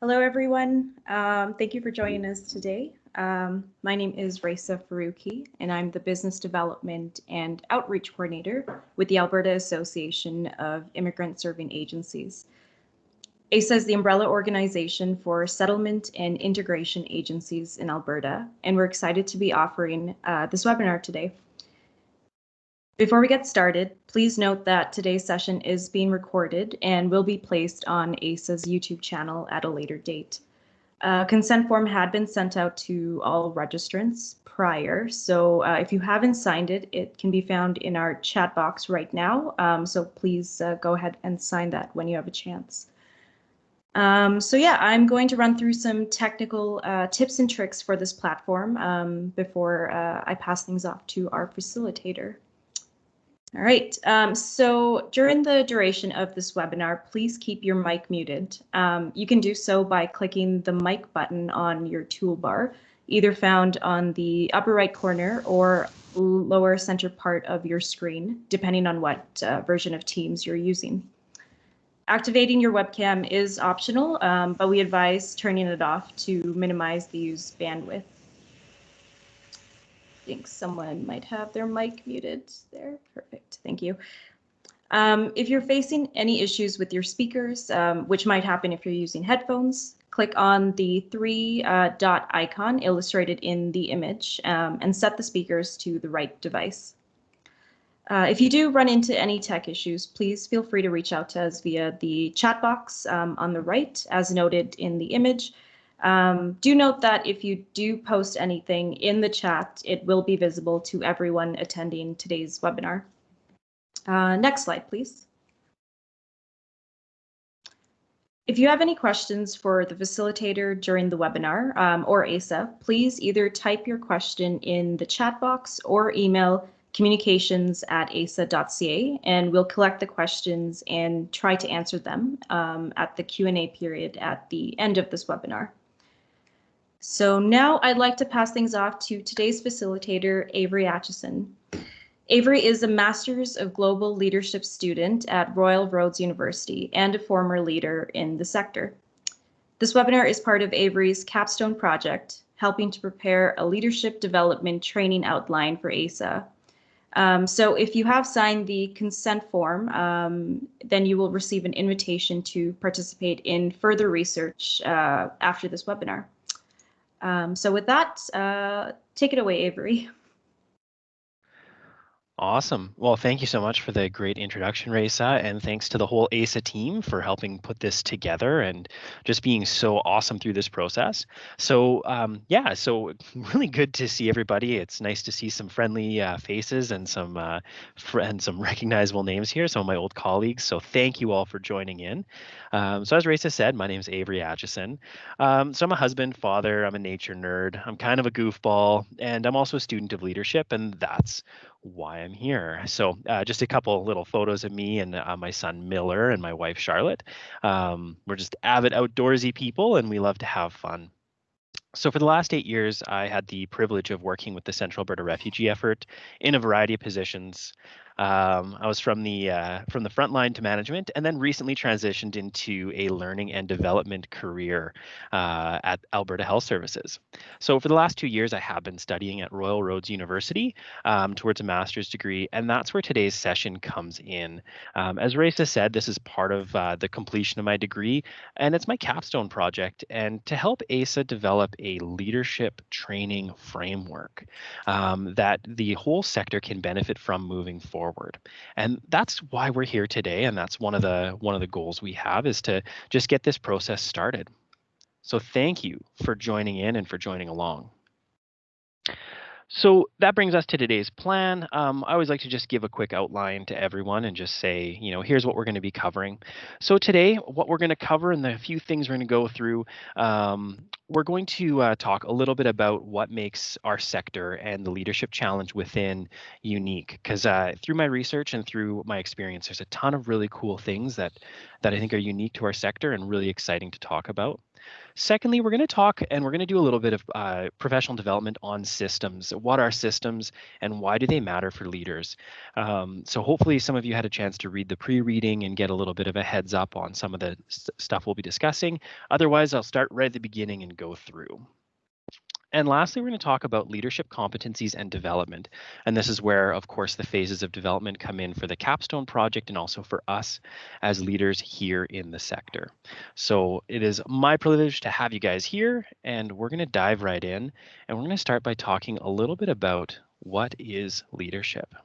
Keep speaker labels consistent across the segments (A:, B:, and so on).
A: Hello, everyone. Thank you for joining us today. My name is Raisa Faruqi, and I'm the Business Development and Outreach Coordinator with the Alberta Association of Immigrant Serving Agencies. ASA is the umbrella organization for settlement and integration agencies in Alberta, and we're excited to be offering this webinar today. Before we get started, please note that today's session is being recorded and will be placed on ASA's YouTube channel at a later date. A consent form had been sent out to all registrants prior, so if you haven't signed it, it can be found in our chat box right now, so please go ahead and sign that when you have a chance. I'm going to run through some technical tips and tricks for this platform before I pass things off to our facilitator. All right, so during the duration of this webinar, please keep your mic muted. You can do so by clicking the mic button on your toolbar, either found on the upper right corner or lower center part of your screen, depending on what version of Teams you're using. Activating your webcam is optional, but we advise turning it off to minimize the used bandwidth. I think someone might have their mic muted there. Perfect, thank you. If you're facing any issues with your speakers, which might happen if you're using headphones, click on the three-dot icon illustrated in the image and set the speakers to the right device. If you do run into any tech issues, please feel free to reach out to us via the chat box on the right, as noted in the image. Do note that if you do post anything in the chat, it will be visible to everyone attending today's webinar. Next slide, please. If you have any questions for the facilitator during the webinar or ASA, please either type your question in the chat box or email communications@asa.ca, and we'll collect the questions and try to answer them at the Q&A period at the end of this webinar. So now I'd like to pass things off to today's facilitator, Avery Acheson. Avery is a Master's of Global Leadership student at Royal Roads University and a former leader in the sector. This webinar is part of Avery's capstone project, helping to prepare a leadership development training outline for ASA. So if you have signed the consent form, then you will receive an invitation to participate in further research after this webinar. So with that, take it away, Avery.
B: Awesome. Well, thank you so much for the great introduction, Raisa, and thanks to the whole ASA team for helping put this together and just being so awesome through this process. So so really good to see everybody. It's nice to see some friendly faces and some recognizable names here, some of my old colleagues. So thank you all for joining in. So as Raisa said, my name is Avery Acheson. So I'm a husband, father, I'm a nature nerd, I'm kind of a goofball, and I'm also a student of leadership, and that's why I'm here. So just a couple little photos of me and my son Miller and my wife Charlotte. We're just avid outdoorsy people and we love to have fun. So for the last 8 years, I had the privilege of working with the Central Alberta Refugee Effort in a variety of positions. I was from the front line to management, and then recently transitioned into a learning and development career at Alberta Health Services. So for the last 2 years, I have been studying at Royal Roads University towards a master's degree, and that's where today's session comes in. As Raisa said, this is part of the completion of my degree, and it's my capstone project, and to help ASA develop a leadership training framework that the whole sector can benefit from moving forward. And that's why we're here today, and that's one of the goals we have, is to just get this process started. So thank you for joining in and for joining along. So that brings us to today's plan. I always like to just give a quick outline to everyone and just say, here's what we're going to be covering. So today, what we're going to cover and the few things we're going to go through, we're going to talk a little bit about what makes our sector and the leadership challenge within unique. Because through my research and through my experience, there's a ton of really cool things that I think are unique to our sector and really exciting to talk about. Secondly, we're going to talk and we're going to do a little bit of professional development on systems. What are systems and why do they matter for leaders? So hopefully some of you had a chance to read the pre-reading and get a little bit of a heads up on some of the stuff we'll be discussing. Otherwise, I'll start right at the beginning and go through. And lastly, we're going to talk about leadership competencies and development. And this is where, of course, the phases of development come in for the capstone project and also for us as leaders here in the sector. So it is my privilege to have you guys here, and we're going to dive right in. And we're going to start by talking a little bit about what is leadership.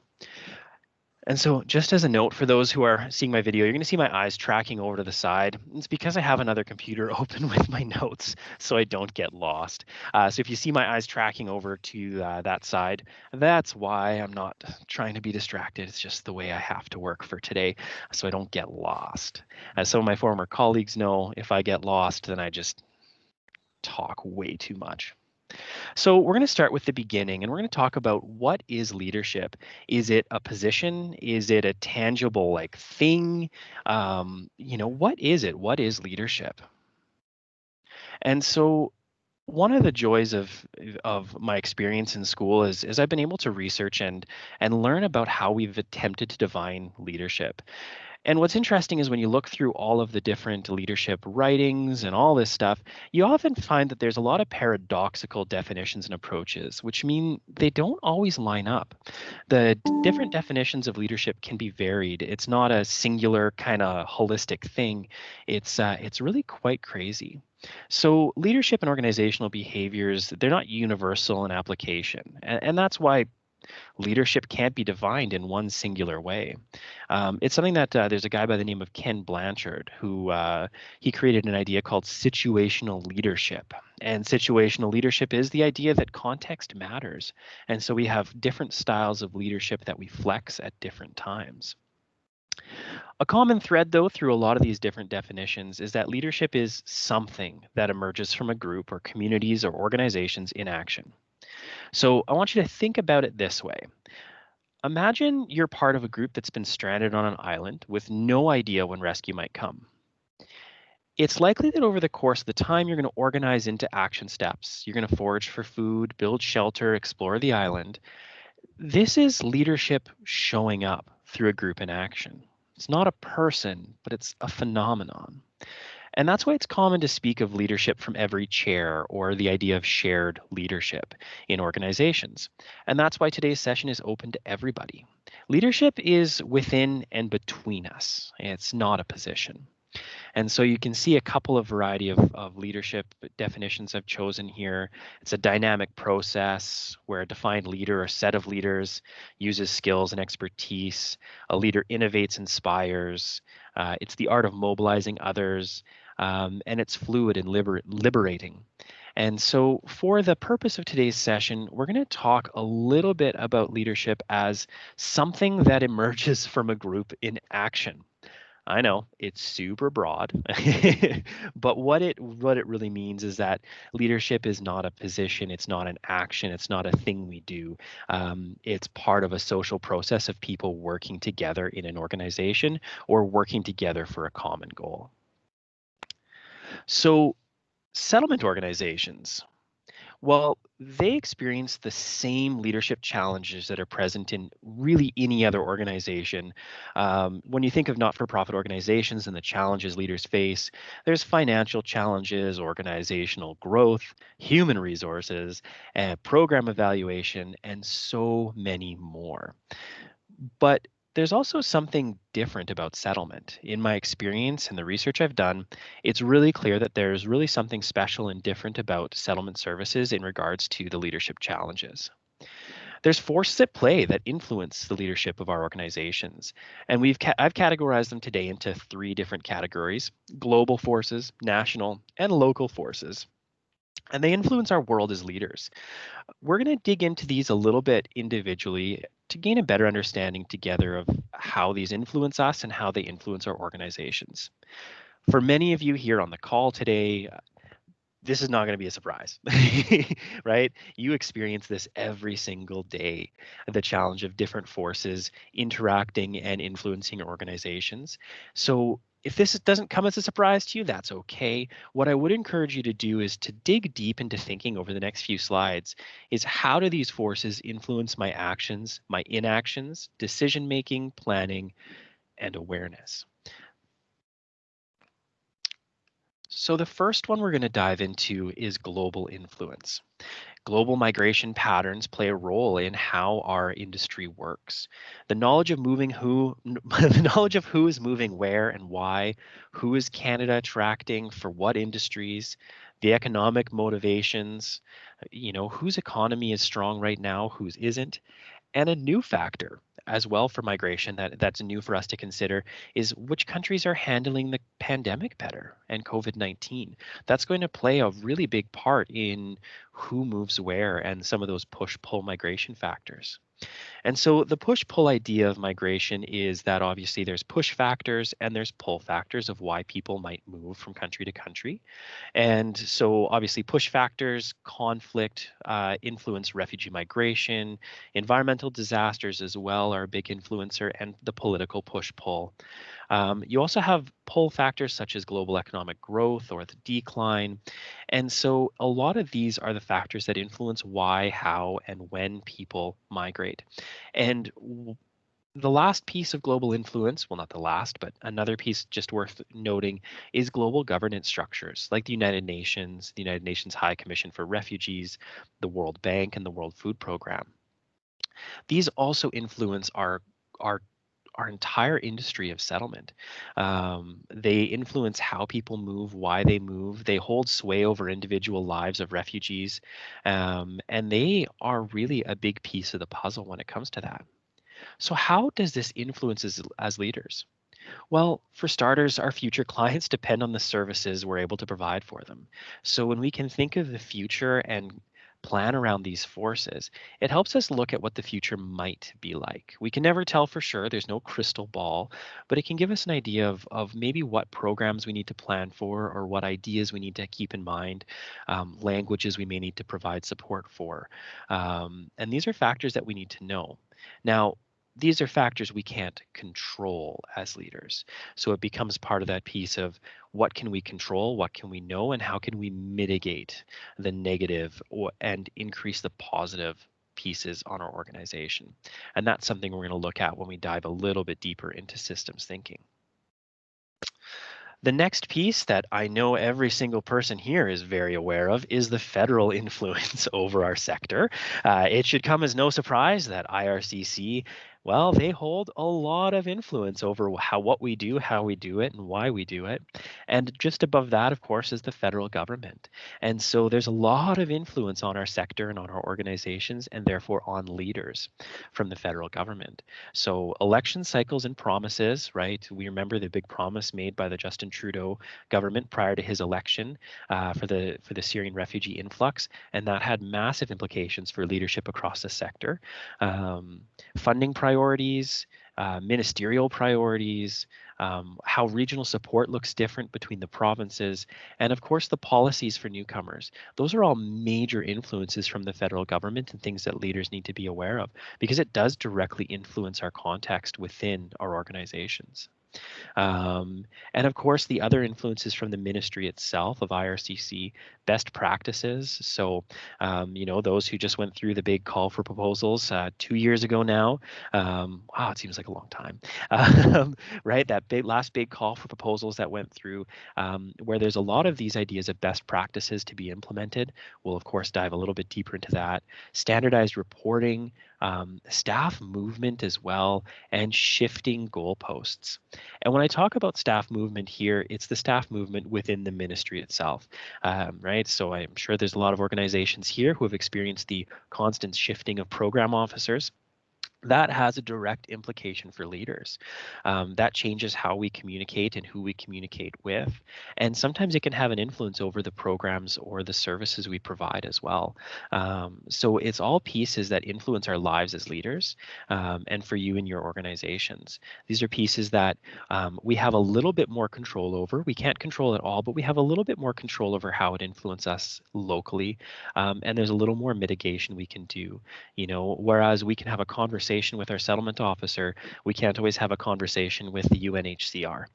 B: And so just as a note for those who are seeing my video, you're going to see my eyes tracking over to the side. It's because I have another computer open with my notes so I don't get lost. So if you see my eyes tracking over to that side, that's why. I'm not trying to be distracted. It's just the way I have to work for today so I don't get lost. As some of my former colleagues know, if I get lost, then I just talk way too much. So we're going to start with the beginning and we're going to talk about what is leadership. Is it a position? Is it a tangible like thing? What is it? What is leadership? And so one of the joys of my experience in school is I've been able to research and learn about how we've attempted to define leadership. And what's interesting is when you look through all of the different leadership writings and all this stuff, you often find that there's a lot of paradoxical definitions and approaches, which mean they don't always line up. The different definitions of leadership can be varied. It's not a singular kind of holistic thing. It's really quite crazy. So leadership and organizational behaviors, they're not universal in application. And that's why leadership can't be defined in one singular way. It's something that there's a guy by the name of Ken Blanchard who he created an idea called situational leadership. And situational leadership is the idea that context matters. And so we have different styles of leadership that we flex at different times. A common thread, though, through a lot of these different definitions is that leadership is something that emerges from a group or communities or organizations in action. So I want you to think about it this way. Imagine you're part of a group that's been stranded on an island with no idea when rescue might come. It's likely that over the course of the time, you're going to organize into action steps. You're going to forage for food, build shelter, explore the island. This is leadership showing up through a group in action. It's not a person, but it's a phenomenon. And that's why it's common to speak of leadership from every chair or the idea of shared leadership in organizations. And that's why today's session is open to everybody. Leadership is within and between us. It's not a position. And so you can see a couple of variety of leadership definitions I've chosen here. It's a dynamic process where a defined leader or set of leaders uses skills and expertise. A leader innovates, inspires. It's the art of mobilizing others, and it's fluid and liberating. And so for the purpose of today's session, we're going to talk a little bit about leadership as something that emerges from a group in action. I know it's super broad, but what it really means is that leadership is not a position, it's not an action, it's not a thing we do. It's part of a social process of people working together in an organization or working together for a common goal. So settlement organizations, well, they experience the same leadership challenges that are present in really any other organization. When you think of not-for-profit organizations and the challenges leaders face, there's financial challenges, organizational growth, human resources, and program evaluation, and so many more. But there's also something different about settlement. In my experience and the research I've done, it's really clear that there's really something special and different about settlement services in regards to the leadership challenges. There's forces at play that influence the leadership of our organizations, and I've categorized them today into three different categories: global forces, national, and local forces. And they influence our world as leaders. We're going to dig into these a little bit individually to gain a better understanding together of how these influence us and how they influence our organizations. For many of you here on the call today, this is not going to be a surprise, right? You experience this every single day, the challenge of different forces interacting and influencing your organizations. So If this doesn't come as a surprise to you, that's okay. What I would encourage you to do is to dig deep into thinking over the next few slides is how do these forces influence my actions, my inactions, decision making, planning, and awareness. So the first one we're going to dive into is global influence. Global migration patterns play a role in how our industry works. The knowledge of the knowledge of who is moving where and why, who is Canada attracting for what industries, the economic motivations, whose economy is strong right now, whose isn't, and a new factor as well for migration that's new for us to consider is which countries are handling the pandemic better and COVID-19. That's going to play a really big part in who moves where and some of those push-pull migration factors. And so the push-pull idea of migration is that obviously there's push factors and there's pull factors of why people might move from country to country. And so, obviously, push factors, conflict, influence refugee migration, environmental disasters as well are a big influencer, and the political push pull. You also have pull factors such as global economic growth or the decline. And so, a lot of these are the factors that influence why, how, and when people migrate. And the last piece of global influence, well, not the last, but another piece just worth noting is global governance structures like the United Nations High Commission for Refugees, the World Bank, and the World Food Program. These also influence our our entire industry of settlement. They influence how people move, why they move. They hold sway over individual lives of refugees, and they are really a big piece of the puzzle when it comes to that. So how does this influence us as leaders? Well, for starters, our future clients depend on the services we're able to provide for them. So when we can think of the future and plan around these forces, it helps us look at what the future might be like. We can never tell for sure, there's no crystal ball, but it can give us an idea of maybe what programs we need to plan for or what ideas we need to keep in mind, languages we may need to provide support for. And these are factors that we need to know. Now, these are factors we can't control as leaders. So it becomes part of that piece of what can we control, what can we know, and how can we mitigate the negative and increase the positive pieces on our organization. And that's something we're going to look at when we dive a little bit deeper into systems thinking. The next piece that I know every single person here is very aware of is the federal influence over our sector. It should come as no surprise that IRCC, well, they hold a lot of influence over what we do, how we do it, and why we do it. And just above that, of course, is the federal government. And so there's a lot of influence on our sector and on our organizations, and therefore on leaders from the federal government. So election cycles and promises, right? We remember the big promise made by the Justin Trudeau government prior to his election for the Syrian refugee influx, and that had massive implications for leadership across the sector. Funding priorities, ministerial priorities, how regional support looks different between the provinces, and of course the policies for newcomers. Those are all major influences from the federal government and things that leaders need to be aware of because it does directly influence our context within our organizations. Um, and of course, the other influences from the ministry itself of IRCC, best practices. So, those who just went through the big call for proposals 2 years ago now. Wow, it seems like a long time, right? That last big call for proposals that went through, where there's a lot of these ideas of best practices to be implemented. We'll, of course, dive a little bit deeper into that. Standardized reporting, staff movement as well, and shifting goalposts. And when I talk about staff movement here, it's the staff movement within the ministry itself, right? So I'm sure there's a lot of organizations here who have experienced the constant shifting of program officers. That has a direct implication for leaders. That changes how we communicate and who we communicate with. And sometimes it can have an influence over the programs or the services we provide as well. So it's all pieces that influence our lives as leaders and for you and your organizations. These are pieces that we have a little bit more control over. We can't control it all, but we have a little bit more control over how it influences us locally. And there's a little more mitigation we can do, whereas we can have a conversation conversation with our settlement officer, we can't always have a conversation with the UNHCR.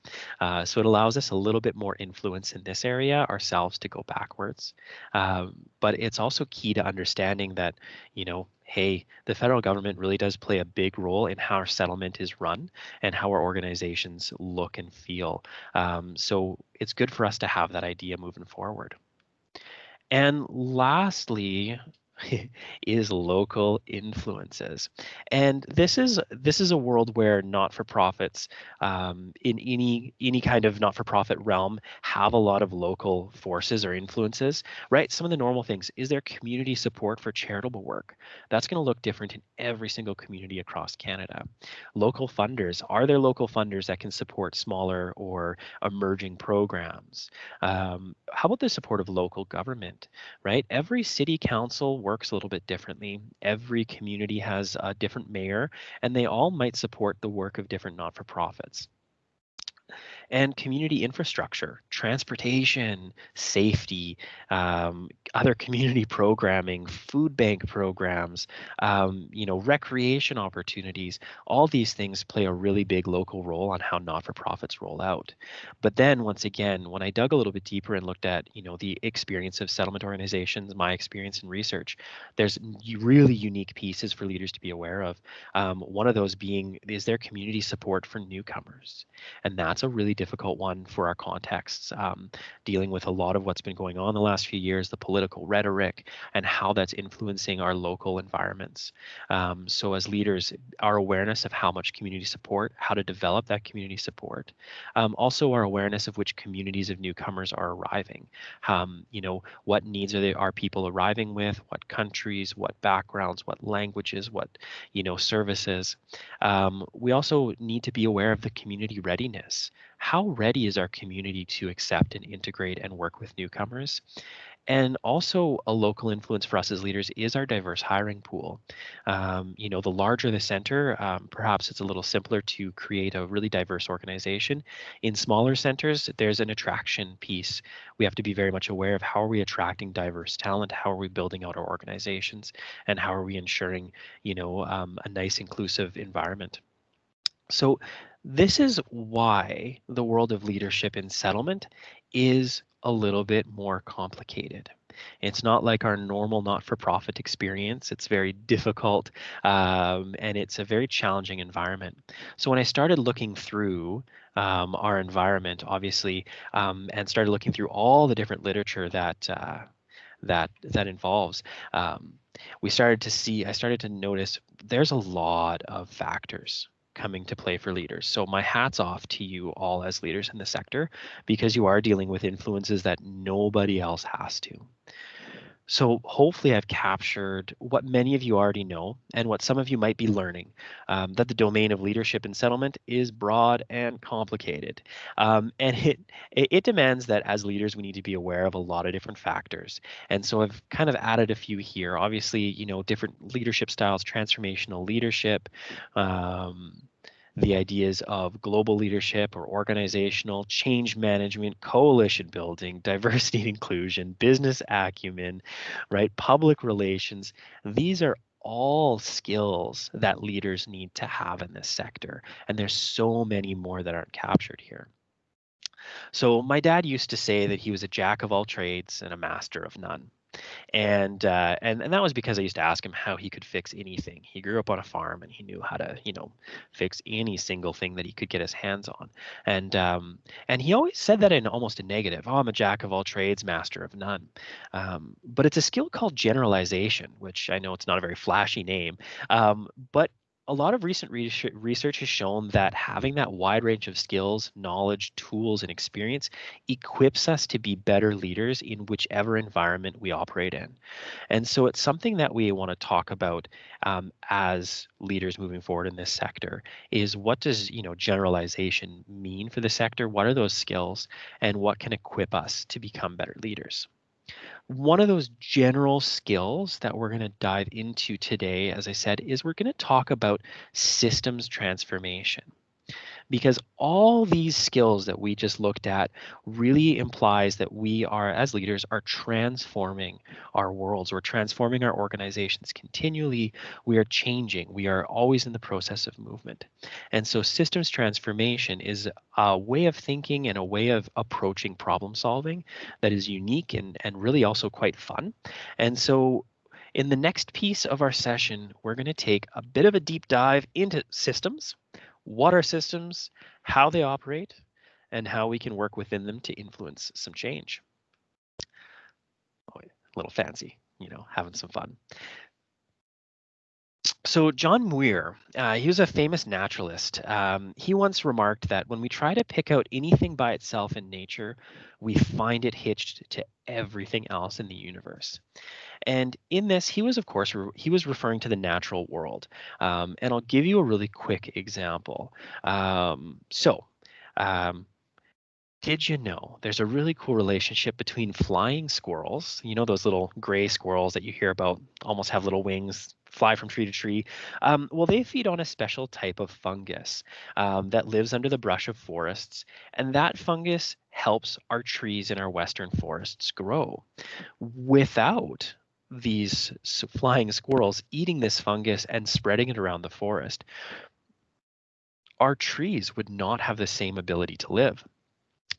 B: So it allows us a little bit more influence in this area ourselves to go backwards. But it's also key to understanding that, hey, the federal government really does play a big role in how our settlement is run and how our organizations look and feel. So it's good for us to have that idea moving forward. And lastly, is local influences, and this is a world where not-for-profits, in any kind of not-for-profit realm, have a lot of local forces or influences, right? Some of the normal things is there community support for charitable work. That's going to look different in every single community across Canada. Local funders, are there local funders that can support smaller or emerging programs? How about the support of local government? Right? Every city council works a little bit differently. Every community has a different mayor, and they all might support the work of different not for profits. And community infrastructure, transportation, safety, other community programming, food bank programs, recreation opportunities. All these things play a really big local role on how not-for-profits roll out. But then once again, when I dug a little bit deeper and looked at, the experience of settlement organizations, my experience in research, there's really unique pieces for leaders to be aware of. One of those being, is there community support for newcomers? And that's a really difficult one for our contexts, dealing with a lot of what's been going on the last few years, the political rhetoric, and how that's influencing our local environments. So as leaders, our awareness of how much community support, how to develop that community support, also our awareness of which communities of newcomers are arriving. What needs are people arriving with, what countries, what backgrounds, what languages, what services. We also need to be aware of the community readiness. How ready is our community to accept and integrate and work with newcomers? And also a local influence for us as leaders is our diverse hiring pool. The larger the center, perhaps it's a little simpler to create a really diverse organization. In smaller centers, there's an attraction piece. We have to be very much aware of how are we attracting diverse talent, how are we building out our organizations, and how are we ensuring, a nice inclusive environment. So this is why the world of leadership in settlement is a little bit more complicated. It's not like our normal not-for-profit experience. It's very difficult, and it's a very challenging environment. So when I started looking through our environment, obviously, and started looking through all the different literature that involves, I started to notice there's a lot of factors coming to play for leaders. So my hat's off to you all as leaders in the sector, because you are dealing with influences that nobody else has to. So hopefully I've captured what many of you already know and what some of you might be learning, that the domain of leadership and settlement is broad and complicated. And it demands that as leaders, we need to be aware of a lot of different factors. And so I've kind of added a few here. Obviously, different leadership styles, transformational leadership, the ideas of global leadership or organizational, change management, coalition building, diversity and inclusion, business acumen, right? Public relations. These are all skills that leaders need to have in this sector. And there's so many more that aren't captured here. So my dad used to say that he was a jack of all trades and a master of none. And that was because I used to ask him how he could fix anything. He grew up on a farm and he knew how to, fix any single thing that he could get his hands on. And he always said that in almost a negative. Oh, I'm a jack of all trades, master of none. But it's a skill called generalization, which I know it's not a very flashy name, but a lot of recent research has shown that having that wide range of skills, knowledge, tools, and experience equips us to be better leaders in whichever environment we operate in. And so it's something that we want to talk about as leaders moving forward in this sector is what does, generalization mean for the sector? What are those skills and what can equip us to become better leaders? One of those general skills that we're going to dive into today, as I said, is we're going to talk about systems transformation. because all these skills that we just looked at really implies that we are, as leaders, are transforming our worlds. We're transforming our organizations continually. We are changing. We are always in the process of movement. And so systems transformation is a way of thinking and a way of approaching problem solving that is unique and really also quite fun. And so in the next piece of our session, we're going to take a bit of a deep dive into systems, what are systems, how they operate, and how we can work within them to influence some change. Oh, a little fancy, having some fun. So John Muir, he was a famous naturalist. He once remarked that when we try to pick out anything by itself in nature, we find it hitched to everything else in the universe. And in this, he was, of course, he was referring to the natural world. And I'll give you a really quick example. Um, did you know there's a really cool relationship between flying squirrels, those little gray squirrels that you hear about, almost have little wings, fly from tree to tree. Well, they feed on a special type of fungus that lives under the brush of forests, and that fungus helps our trees in our western forests grow. Without these flying squirrels eating this fungus and spreading it around the forest, our trees would not have the same ability to live.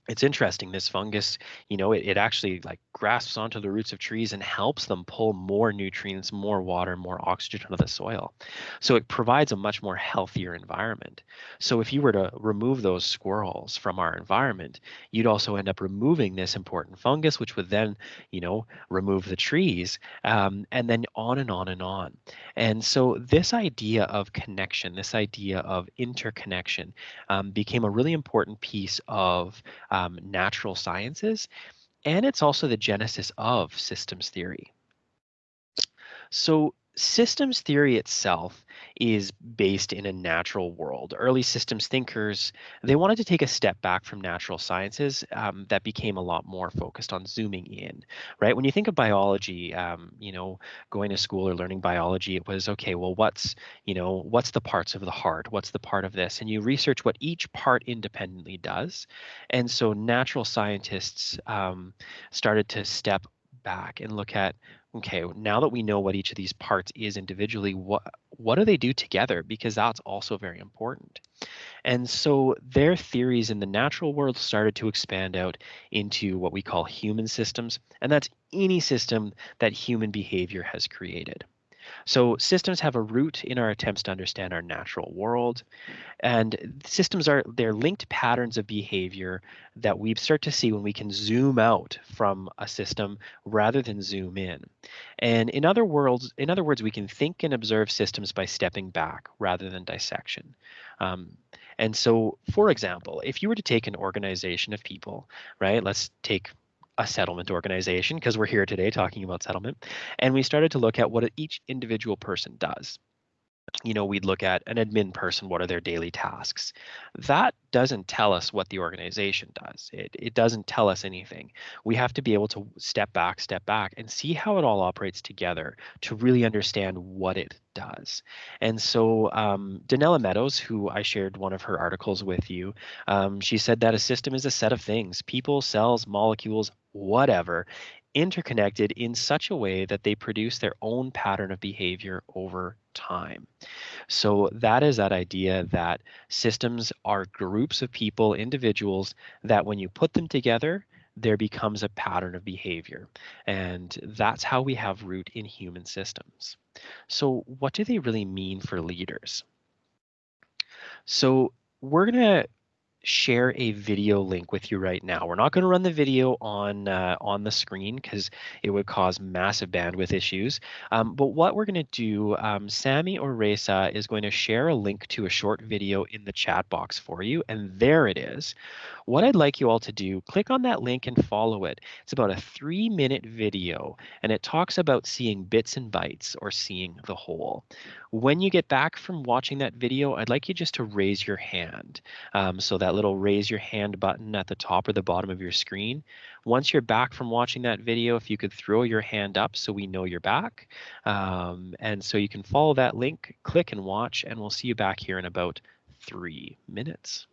B: It's interesting, this fungus, it actually like grasps onto the roots of trees and helps them pull more nutrients, more water, more oxygen out of the soil. So it provides a much more healthier environment. So if you were to remove those squirrels from our environment, you'd also end up removing this important fungus, which would then, remove the trees, and then on and on and on. And so this idea of connection, this idea of interconnection, became a really important piece of natural sciences, and it's also the genesis of systems theory. So systems theory itself is based in a natural world. Early systems thinkers, they wanted to take a step back from natural sciences that became a lot more focused on zooming in, right? When you think of biology, going to school or learning biology, it was, okay, well, what's the parts of the heart? What's the part of this? And you research what each part independently does. And so natural scientists started to step back and look at, okay, now that we know what each of these parts is individually, what do they do together? Because that's also very important. And so their theories in the natural world started to expand out into what we call human systems, and that's any system that human behavior has created. So systems have a root in our attempts to understand our natural world. And systems they're linked patterns of behavior that we start to see when we can zoom out from a system rather than zoom in. And in other words, we can think and observe systems by stepping back rather than dissection. Um, and so, for example, if you were to take an organization of people, right? Let's take a settlement organization, because we're here today talking about settlement, and we started to look at what each individual person does. We'd look at an admin person, what are their daily tasks? That doesn't tell us what the organization does. It doesn't tell us anything. We have to be able to step back, and see how it all operates together to really understand what it does. And so Danella Meadows, who I shared one of her articles with you, she said that a system is a set of things, people, cells, molecules, whatever, interconnected in such a way that they produce their own pattern of behavior over time. So that is that idea that systems are groups of people, individuals, that when you put them together, there becomes a pattern of behavior. And that's how we have root in human systems. So what do they really mean for leaders? So we're going to share a video link with you right now. We're not going to run the video on the screen because it would cause massive bandwidth issues. But what we're going to do, Sammy or Reza is going to share a link to a short video in the chat box for you, and there it is. What I'd like you all to do, click on that link and follow it. It's about a 3-minute video, and it talks about seeing bits and bytes or seeing the whole. When you get back from watching that video, I'd like you just to raise your hand. So that little raise your hand button at the top or the bottom of your screen. Once you're back from watching that video, if you could throw your hand up so we know you're back. And so you can follow that link, click and watch, and we'll see you back here in about 3 minutes.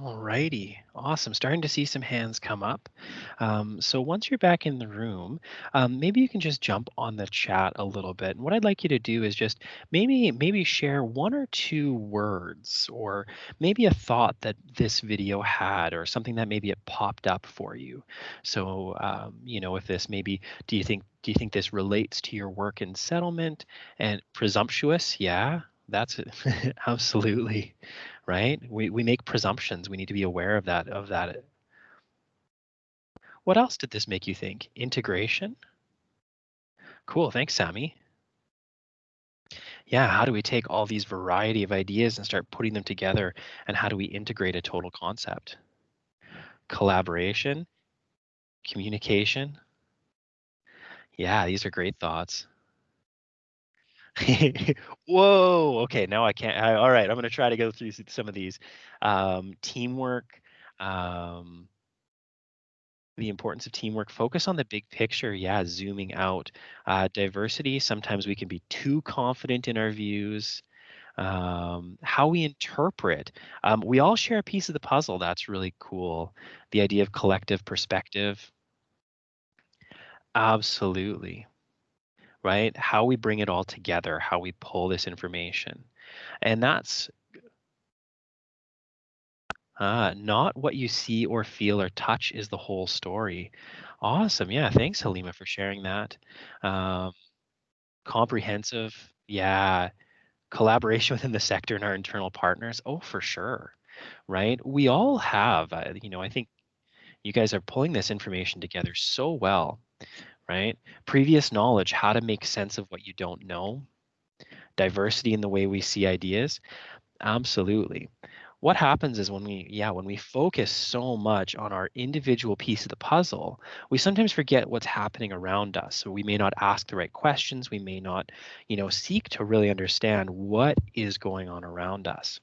B: Alrighty, awesome. Starting to see some hands come up. So once you're back in the room, maybe you can just jump on the chat a little bit. And what I'd like you to do is just maybe share one or two words, or maybe a thought that this video had, or something that maybe it popped up for you. So if this maybe, do you think this relates to your work in settlement and presumptuous? Yeah, that's it. Absolutely. Right? We make presumptions. We need to be aware of that. What else did this make you think? Integration? Cool. Thanks, Sammy. Yeah, how do we take all these variety of ideas and start putting them together, and how do we integrate a total concept? Collaboration, communication. Yeah, these are great thoughts. Whoa. Okay, now I can't. All right, I'm going to try to go through some of these. Teamwork. Um, The importance of teamwork, focus on the big picture. Yeah, zooming out. Diversity, sometimes we can be too confident in our views. How we interpret. We all share a piece of the puzzle. That's really cool. The idea of collective perspective. Absolutely. Right? How we bring it all together, how we pull this information. And that's not what you see or feel or touch is the whole story. Awesome. Yeah. Thanks, Halima, for sharing that. Um, Comprehensive, yeah. Collaboration within the sector and our internal partners. Oh, for sure. Right. We all have, I think you guys are pulling this information together so well, right? Previous knowledge, how to make sense of what you don't know, diversity in the way we see ideas. Absolutely. What happens is when we focus so much on our individual piece of the puzzle, we sometimes forget what's happening around us. So we may not ask the right questions. We may not, seek to really understand what is going on around us.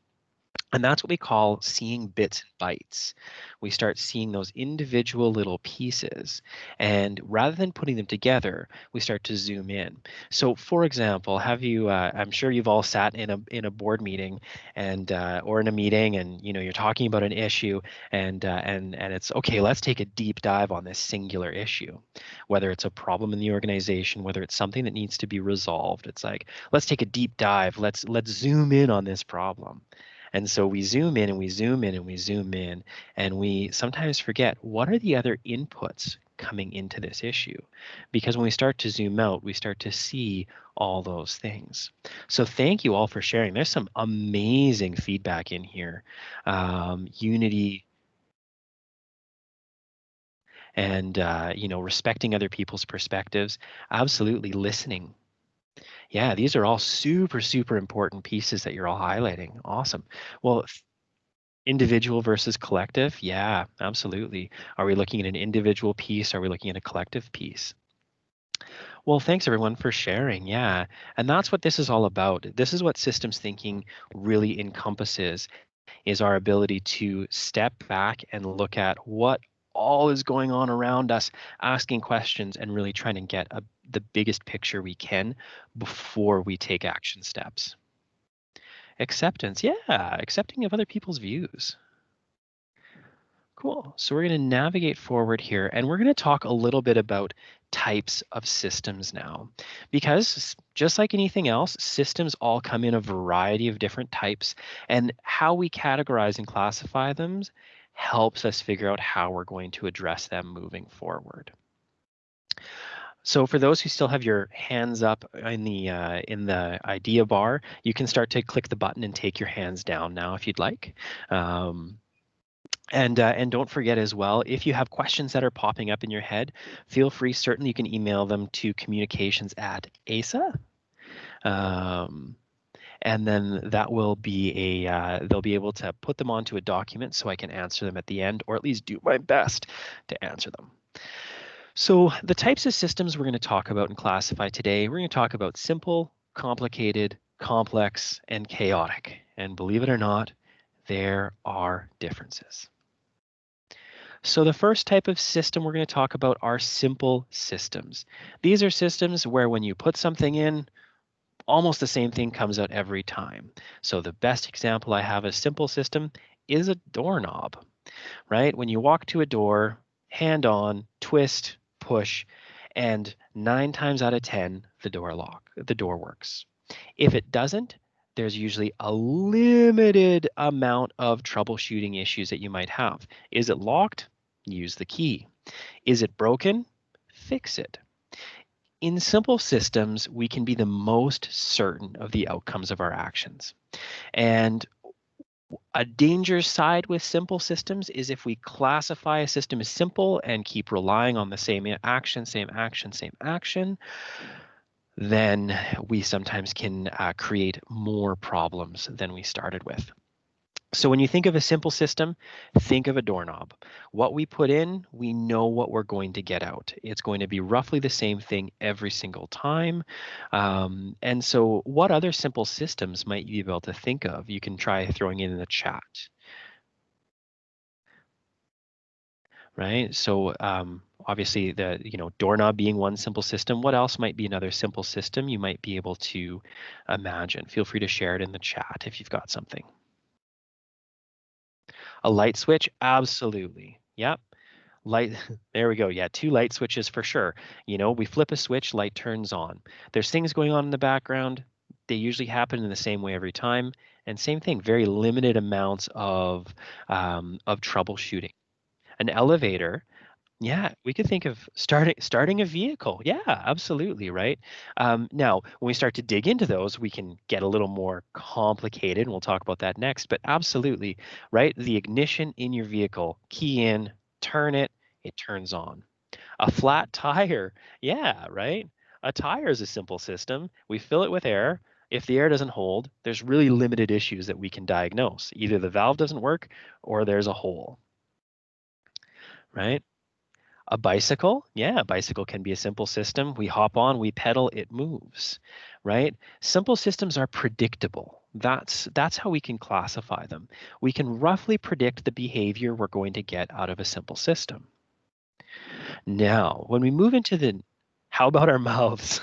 B: And that's what we call seeing bits and bytes. We start seeing those individual little pieces. And rather than putting them together, we start to zoom in. So for example, I'm sure you've all sat in a board meeting and or in a meeting, and you're talking about an issue, and it's okay, let's take a deep dive on this singular issue. Whether it's a problem in the organization, whether it's something that needs to be resolved. It's like, let's take a deep dive. Let's zoom in on this problem. And so we zoom in and we zoom in and we zoom in, and we sometimes forget what are the other inputs coming into this issue. Because when we start to zoom out, we start to see all those things. So thank you all for sharing. There's some amazing feedback in here. Unity and respecting other people's perspectives. Absolutely listening. Yeah, these are all super, super important pieces that you're all highlighting. Awesome. Well, individual versus collective? Yeah, absolutely. Are we looking at an individual piece? Are we looking at a collective piece? Well, thanks everyone for sharing. Yeah. And that's what this is all about. This is what systems thinking really encompasses, is our ability to step back and look at what all is going on around us, asking questions and really trying to get the biggest picture we can before we take action steps. Acceptance. Yeah, accepting of other people's views. Cool. So we're going to navigate forward here, and we're going to talk a little bit about types of systems now. Because just like anything else, systems all come in a variety of different types, and how we categorize and classify them helps us figure out how we're going to address them moving forward. So for those who still have your hands up in the idea bar, you can start to click the button and take your hands down now if you'd like. And don't forget as well, if you have questions that are popping up in your head, feel free. Certainly, you can email them to communications@asa, and then that will be they'll be able to put them onto a document so I can answer them at the end, or at least do my best to answer them. So the types of systems we're going to talk about and classify today, we're going to talk about simple, complicated, complex, and chaotic. And believe it or not, there are differences. So the first type of system we're going to talk about are simple systems. These are systems where when you put something in, almost the same thing comes out every time. So the best example I have of a simple system, is a doorknob, right? When you walk to a door, hand on, twist, push, and 9 times out of 10, the door works. If it doesn't, there's usually a limited amount of troubleshooting issues that you might have. Is it locked? Use the key. Is it broken? Fix it. In simple systems, we can be the most certain of the outcomes of our actions. And a danger side with simple systems is if we classify a system as simple and keep relying on the same action, then we sometimes can create more problems than we started with. So when you think of a simple system, think of a doorknob. What we put in, we know what we're going to get out. It's going to be roughly the same thing every single time. And so what other simple systems might you be able to think of? You can try throwing it in the chat, right? So obviously the doorknob being one simple system. What else might be another simple system you might be able to imagine? Feel free to share it in the chat if you've got something. A light switch? Absolutely. Yep. Light, there we go. Yeah, 2 light switches for sure. We flip a switch, light turns on. There's things going on in the background. They usually happen in the same way every time. And same thing, very limited amounts of troubleshooting. An elevator, yeah, we could think of starting a vehicle. Yeah, absolutely, right? Now, when we start to dig into those, we can get a little more complicated, and we'll talk about that next. But absolutely, right? The ignition in your vehicle, key in, turn it, it turns on. A flat tire, yeah, right? A tire is a simple system. We fill it with air. If the air doesn't hold, there's really limited issues that we can diagnose. Either the valve doesn't work or there's a hole, right? A bicycle, yeah, a bicycle can be a simple system. We hop on, we pedal, it moves, right? Simple systems are predictable. That's how we can classify them. We can roughly predict the behavior we're going to get out of a simple system. Now, when we move into how about our mouths?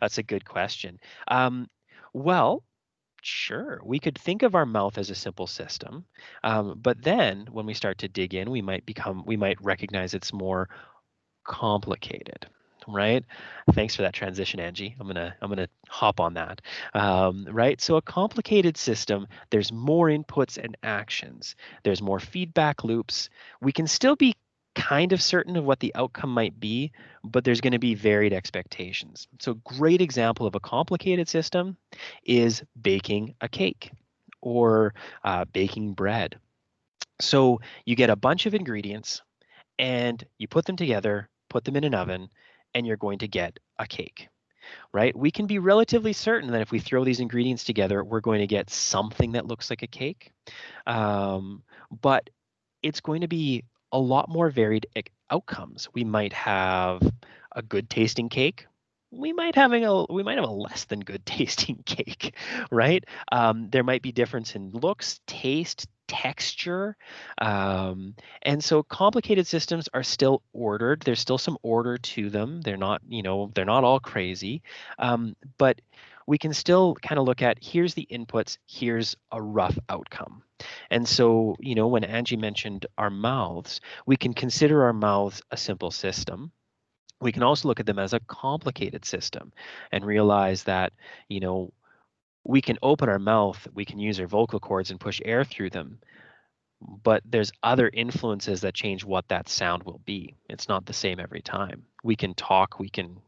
B: That's a good question. Well, sure, we could think of our mouth as a simple system, but then when we start to dig in, we might recognize it's more complicated, right? Thanks for that transition, Angie. I'm gonna hop on that. Right. So a complicated system, there's more inputs and actions. There's more feedback loops. We can still be kind of certain of what the outcome might be, but there's going to be varied expectations. So great example of a complicated system is baking a cake or baking bread. So you get a bunch of ingredients and you put them together, put them in an oven, and you're going to get a cake, right? We can be relatively certain that if we throw these ingredients together, we're going to get something that looks like a cake. But it's going to be a lot more varied outcomes. We might have a good tasting cake. We might have a less than good tasting cake, right? There might be difference in looks, taste, texture, and so complicated systems are still ordered. There's still some order to them. They're not all crazy, but we can still kind of look at here's the inputs, here's a rough outcome. And so, when Angie mentioned our mouths, we can consider our mouths a simple system. We can also look at them as a complicated system and realize that, we can open our mouth, we can use our vocal cords and push air through them, but there's other influences that change what that sound will be. It's not the same every time. We can talk, we can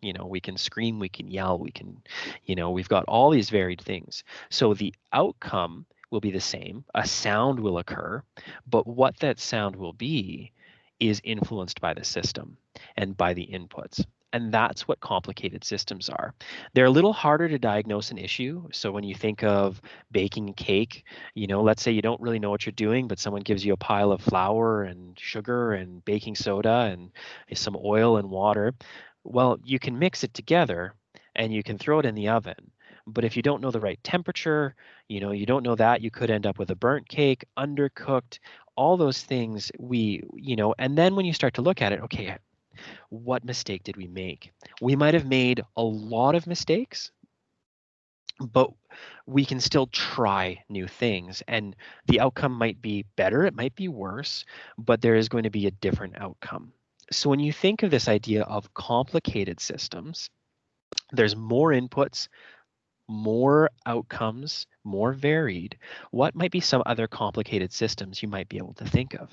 B: scream, we can yell, we've got all these varied things. So the outcome will be the same. A sound will occur, but what that sound will be is influenced by the system and by the inputs. And that's what complicated systems are. They're a little harder to diagnose an issue. So when you think of baking a cake, let's say you don't really know what you're doing, but someone gives you a pile of flour and sugar and baking soda and some oil and water. Well, you can mix it together and you can throw it in the oven. But if you don't know the right temperature, you don't know that, you could end up with a burnt cake, undercooked, all those things and then when you start to look at it, okay, what mistake did we make? We might have made a lot of mistakes, but we can still try new things, and the outcome might be better, it might be worse, but there is going to be a different outcome. So when you think of this idea of complicated systems, there's more inputs, more outcomes, more varied. What might be some other complicated systems you might be able to think of?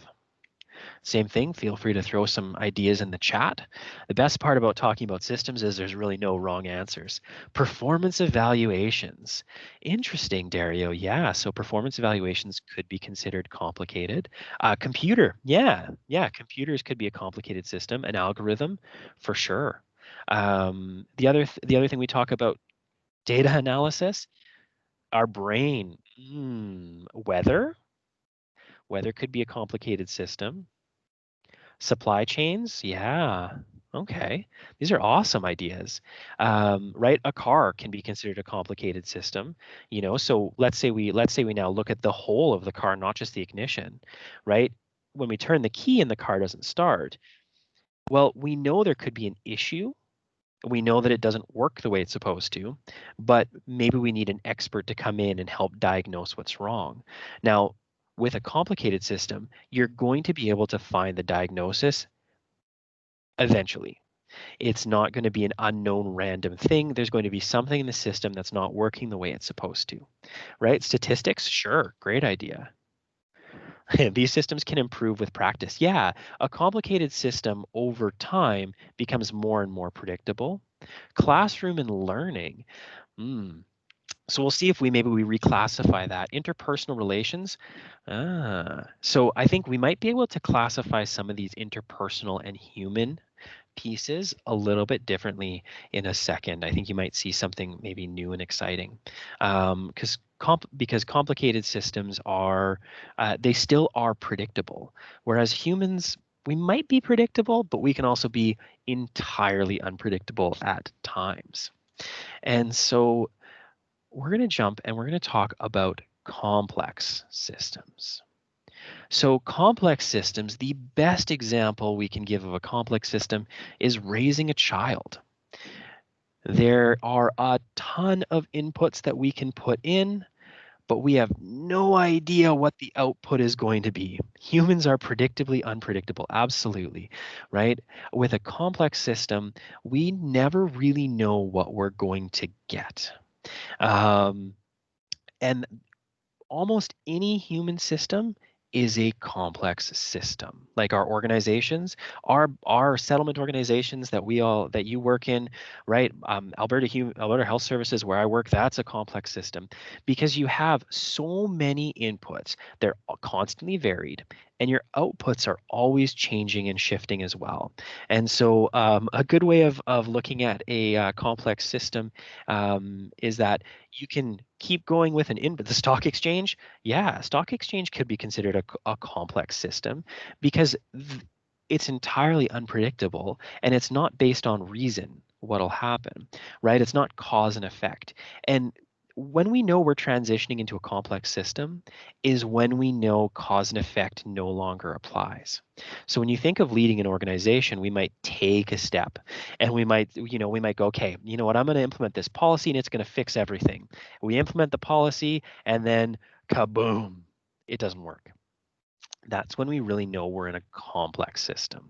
B: Same thing, feel free to throw some ideas in the chat. The best part about talking about systems is there's really no wrong answers. Performance evaluations. Interesting, Dario. Yeah, so performance evaluations could be considered complicated. Computer, yeah, computers could be a complicated system. An algorithm, for sure. The other thing we talk about, data analysis, our brain. Weather could be a complicated system. Supply chains, yeah. Okay, these are awesome ideas, right? A car can be considered a complicated system, So let's say we now look at the whole of the car, not just the ignition, right? When we turn the key and the car doesn't start, well, we know there could be an issue. We know that it doesn't work the way it's supposed to, but maybe we need an expert to come in and help diagnose what's wrong. Now, with a complicated system, you're going to be able to find the diagnosis eventually. It's not going to be an unknown random thing. There's going to be something in the system that's not working the way it's supposed to, right? Statistics, sure, great idea. These systems can improve with practice. Yeah, a complicated system over time becomes more and more predictable. Classroom and learning. Hmm. So we'll see if we reclassify that. Interpersonal relations. So I think we might be able to classify some of these interpersonal and human pieces a little bit differently in a second. I think you might see something maybe new and exciting, because complicated systems are they still are predictable, whereas humans, we might be predictable, but we can also be entirely unpredictable at times. And so we're going to jump and we're going to talk about complex systems. So complex systems, the best example we can give of a complex system is raising a child. There are a ton of inputs that we can put in, but we have no idea what the output is going to be. Humans are predictably unpredictable, absolutely, right? With a complex system, we never really know what we're going to get. And almost any human system is a complex system. Like our organizations, our settlement organizations that you work in, right? Alberta Health Services, where I work, that's a complex system because you have so many inputs. They're constantly varied, and your outputs are always changing and shifting as well. And so, a good way of looking at a complex system is that you can keep going with an input. The stock exchange, yeah, stock exchange could be considered a complex system because it's entirely unpredictable and it's not based on reason what'll happen, right? It's not cause and effect. And when we know we're transitioning into a complex system is when we know cause and effect no longer applies. So when you think of leading an organization, we might take a step and we might go, okay, you know what, I'm going to implement this policy and it's going to fix everything. We implement the policy and then kaboom, it doesn't work. That's when we really know we're in a complex system.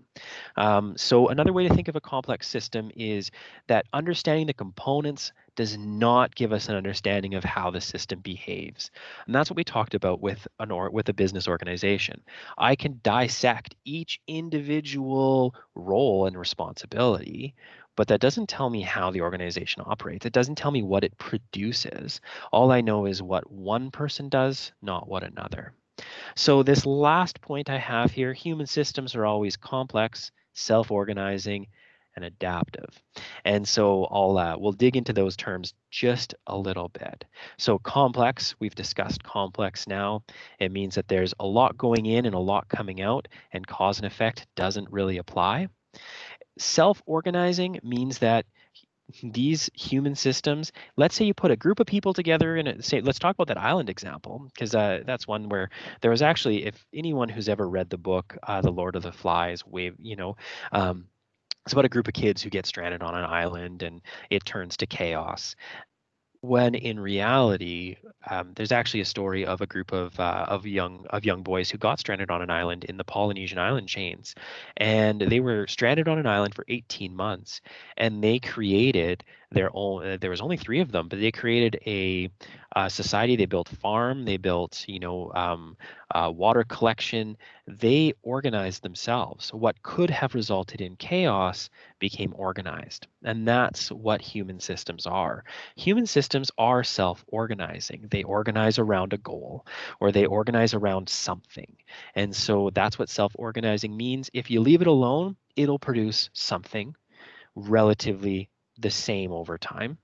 B: So another way to think of a complex system is that understanding the components does not give us an understanding of how the system behaves. And that's what we talked about with a business organization. I can dissect each individual role and responsibility, but that doesn't tell me how the organization operates. It doesn't tell me what it produces. All I know is what one person does, not what another. So this last point I have here, human systems are always complex, self-organizing, and adaptive. And so we'll dig into those terms just a little bit. So complex, we've discussed complex now. It means that there's a lot going in and a lot coming out, and cause and effect doesn't really apply. Self-organizing means that these human systems, let's say you put a group of people together in say, let's talk about that island example, because that's one where there was actually, if anyone who's ever read the book, The Lord of the Flies, um, it's about a group of kids who get stranded on an island and it turns to chaos. when in reality, there's actually a story of a group of young boys who got stranded on an island in the Polynesian island chains, and they were stranded on an island for 18 months, and they created their own. There was only three of them, but they created a society. They built farm. They built water collection. They organized themselves. What could have resulted in chaos became organized, and that's what human systems are. Human systems are self-organizing. They organize around a goal or they organize around something. And so that's what self-organizing means. If you leave it alone, it'll produce something relatively the same over time.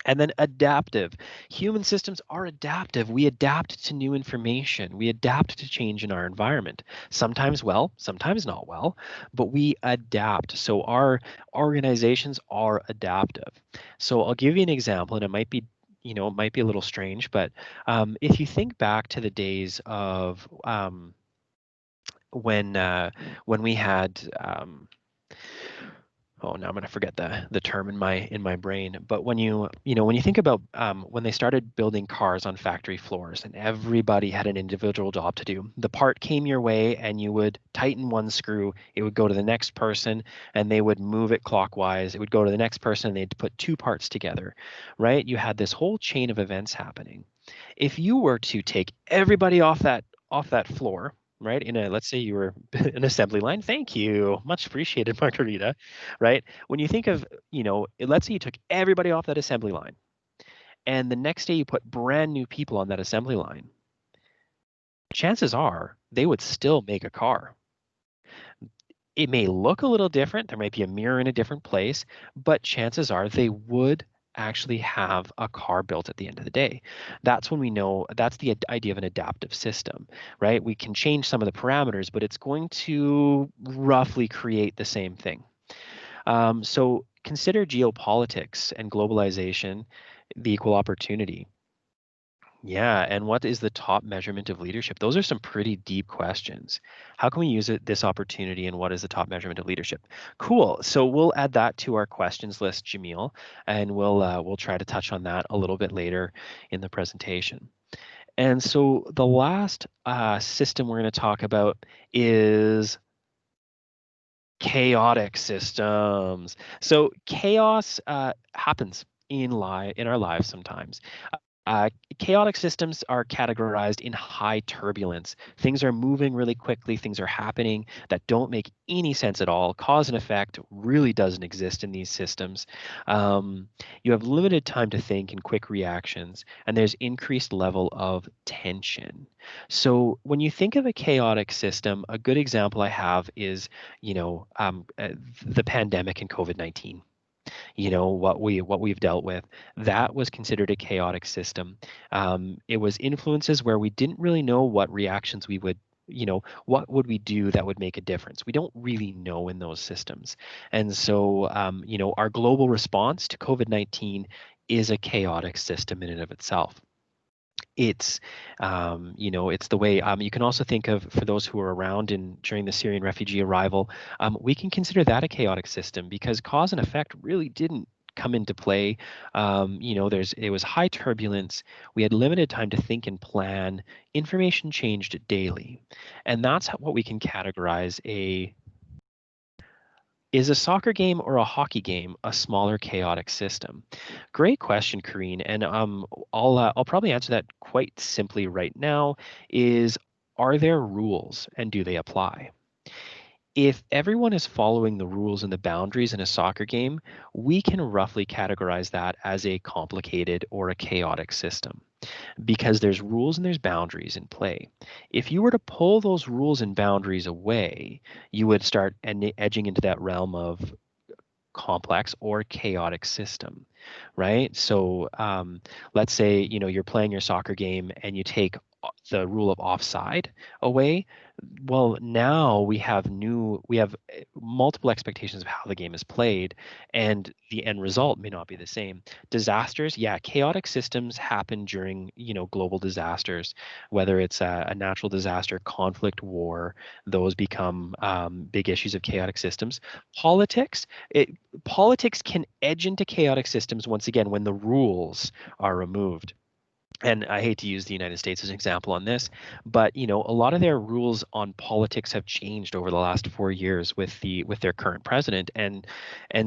B: And then adaptive. Human systems are adaptive. We adapt to new information. We adapt to change in our environment. Sometimes well, sometimes not well, but we adapt. So our organizations are adaptive. So I'll give you an example, and it might be, it might be a little strange, but if you think back to the days of when when we had oh, now I'm going to forget the term in my brain. But when you think about when they started building cars on factory floors and everybody had an individual job to do, the part came your way and you would tighten one screw, it would go to the next person and they would move it clockwise. It would go to the next person and they'd put two parts together, right? You had this whole chain of events happening. If you were to take everybody off that floor, right? Let's say you were an assembly line. Thank you, much appreciated, Margarita. Right? When you think of, let's say you took everybody off that assembly line, and the next day you put brand new people on that assembly line. Chances are they would still make a car. It may look a little different. There might be a mirror in a different place, but chances are they would actually have a car built at the end of the day. That's when we know that's the idea of an adaptive system, right? We can change some of the parameters, but it's going to roughly create the same thing. So consider geopolitics and globalization, the equal opportunity. Yeah, and what is the top measurement of leadership? Those are some pretty deep questions. How can we use this opportunity, and what is the top measurement of leadership? Cool. So we'll add that to our questions list, Jamil, and we'll try to touch on that a little bit later in the presentation. And so the last system we're going to talk about is chaotic systems. So chaos happens in our lives sometimes. Uh, Chaotic systems are categorized in high turbulence. Things are moving really quickly. Things are happening that don't make any sense at all. Cause and effect really doesn't exist in these systems. Um, you have limited time to think and quick reactions, and there's increased level of tension. So when you think of a chaotic system, a good example I have is, the pandemic and COVID-19. What we've dealt with, that was considered a chaotic system. It was influences where we didn't really know what reactions we would, what would we do that would make a difference. We don't really know in those systems. And so our global response to COVID-19 is a chaotic system in and of itself. It's the way, you can also think of, for those who were around during the Syrian refugee arrival, we can consider that a chaotic system because cause and effect really didn't come into play. It was high turbulence. We had limited time to think and plan. Information changed daily, and that's what we can categorize is a soccer game or a hockey game a smaller chaotic system? Great question, Kareen. And I'll probably answer that quite simply right now. Are there rules and do they apply? If everyone is following the rules and the boundaries in a soccer game, we can roughly categorize that as a complicated or a chaotic system because there's rules and there's boundaries in play. If you were to pull those rules and boundaries away, you would start edging into that realm of complex or chaotic system, right? So let's say you're playing your soccer game and you take the rule of offside away. Well, now we have multiple expectations of how the game is played, and the end result may not be the same. Disasters, yeah, chaotic systems happen during, global disasters, whether it's a natural disaster, conflict, war. Those become big issues of chaotic systems. Politics, politics can edge into chaotic systems once again when the rules are removed. And I hate to use the United States as an example on this, but a lot of their rules on politics have changed over the last 4 years with their current president, and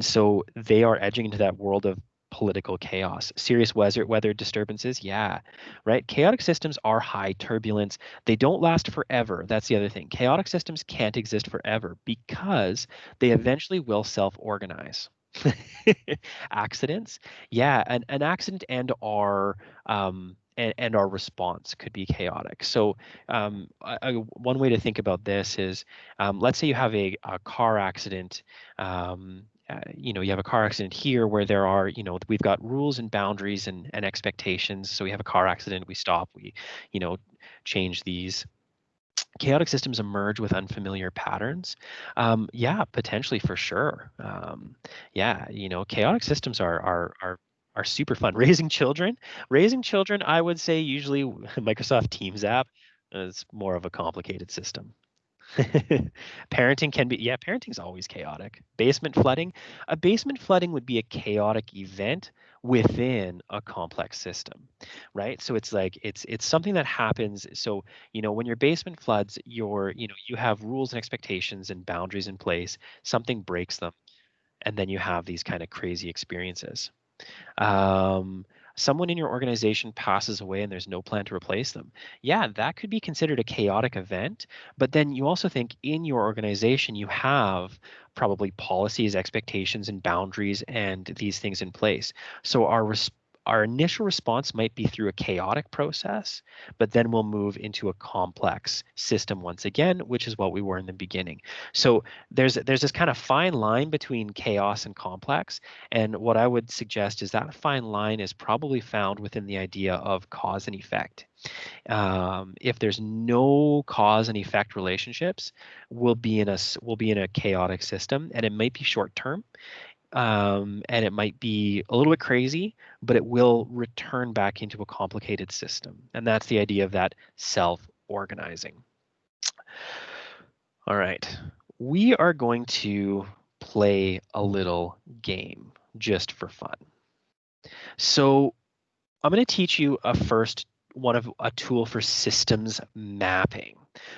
B: so they are edging into that world of political chaos. Serious weather disturbances, yeah, right. Chaotic systems are high turbulence. They don't last forever. That's the other thing. Chaotic systems can't exist forever because they eventually will self-organize. Accidents, yeah, an accident and our response could be chaotic. So one way to think about this is, let's say you have a car accident. You have a car accident here where there are, we've got rules and boundaries and expectations. So we have a car accident, we stop, we, change these. Chaotic systems emerge with unfamiliar patterns. Yeah, potentially for sure. Yeah, chaotic systems are super fun. Raising children, I would say usually Microsoft Teams app is more of a complicated system. Parenting can be, yeah, parenting's always chaotic. A basement flooding would be a chaotic event within a complex system, right? So it's like it's something that happens. So, when your basement floods, you have rules and expectations and boundaries in place, something breaks them, and then you have these kind of crazy experiences. Um, Someone in your organization passes away and there's no plan to replace them. Yeah, that could be considered a chaotic event. But then you also think in your organization, you have probably policies, expectations, and boundaries and these things in place. So our initial response might be through a chaotic process, but then we'll move into a complex system once again, which is what we were in the beginning. So there's this kind of fine line between chaos and complex, and what I would suggest is that fine line is probably found within the idea of cause and effect. If there's no cause and effect relationships, we'll be in a chaotic system, and it might be short term, and it might be a little bit crazy, but it will return back into a complicated system. And that's the idea of that self-organizing. All right, we are going to play a little game just for fun. So I'm going to teach you a tool for systems mapping.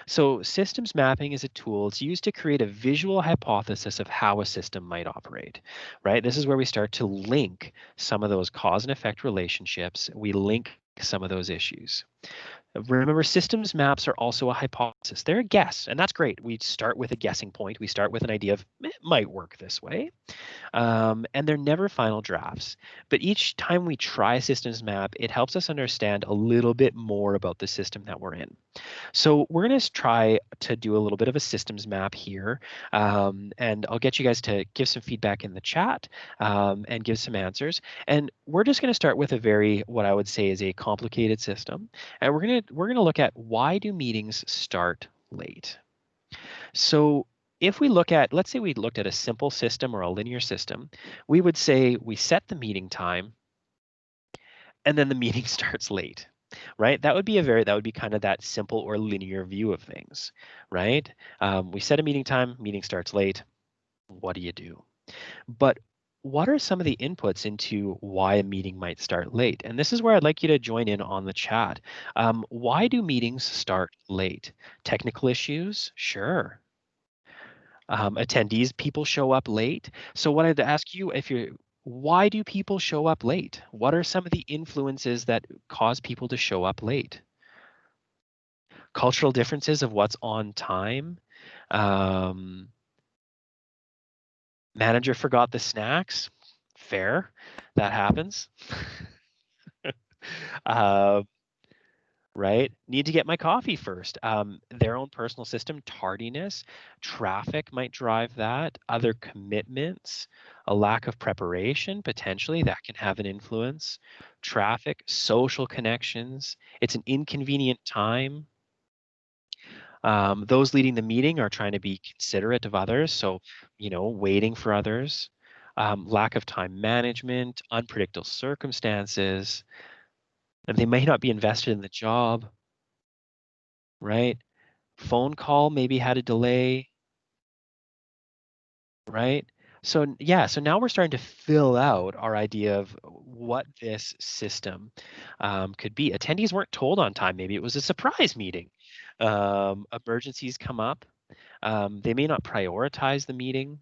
B: So systems mapping is a tool. It's used to create a visual hypothesis of how a system might operate, right? This is where we start to link some of those cause and effect relationships. We link some of those issues. Remember, systems maps are also a hypothesis. They're a guess, and that's great. We start with a guessing point. We start with an idea of it might work this way. And they're never final drafts. But each time we try a systems map, it helps us understand a little bit more about the system that we're in. So we're going to try to do a little bit of a systems map here. And I'll get you guys to give some feedback in the chat, and give some answers. And we're just going to start with what I would say is a complicated system. And we're going to look at, why do meetings start late? So if let's say we looked at a simple system or a linear system, we would say we set the meeting time and then the meeting starts late, right? That would be kind of that simple or linear view of things, right? We set a meeting time, meeting starts late. What do you do? But what are some of the inputs into why a meeting might start late? And this is where I'd like you to join in on the chat. Why do meetings start late? Technical issues? Sure. Attendees, people show up late. So what I'd ask you, why do people show up late? What are some of the influences that cause people to show up late? Cultural differences of what's on time. Um, Manager forgot the snacks. Fair, that happens. uh, right? Need to get my coffee first. Their own personal system, tardiness, traffic might drive that, other commitments, a lack of preparation, potentially that can have an influence. Traffic, social connections, it's an inconvenient time. Those leading the meeting are trying to be considerate of others, so, waiting for others. Lack of time management, unpredictable circumstances, and they may not be invested in the job, right? Phone call maybe had a delay, right? So yeah, so now we're starting to fill out our idea of what this system could be. Attendees weren't told on time. Maybe it was a surprise meeting. Emergencies come up. They may not prioritize the meeting,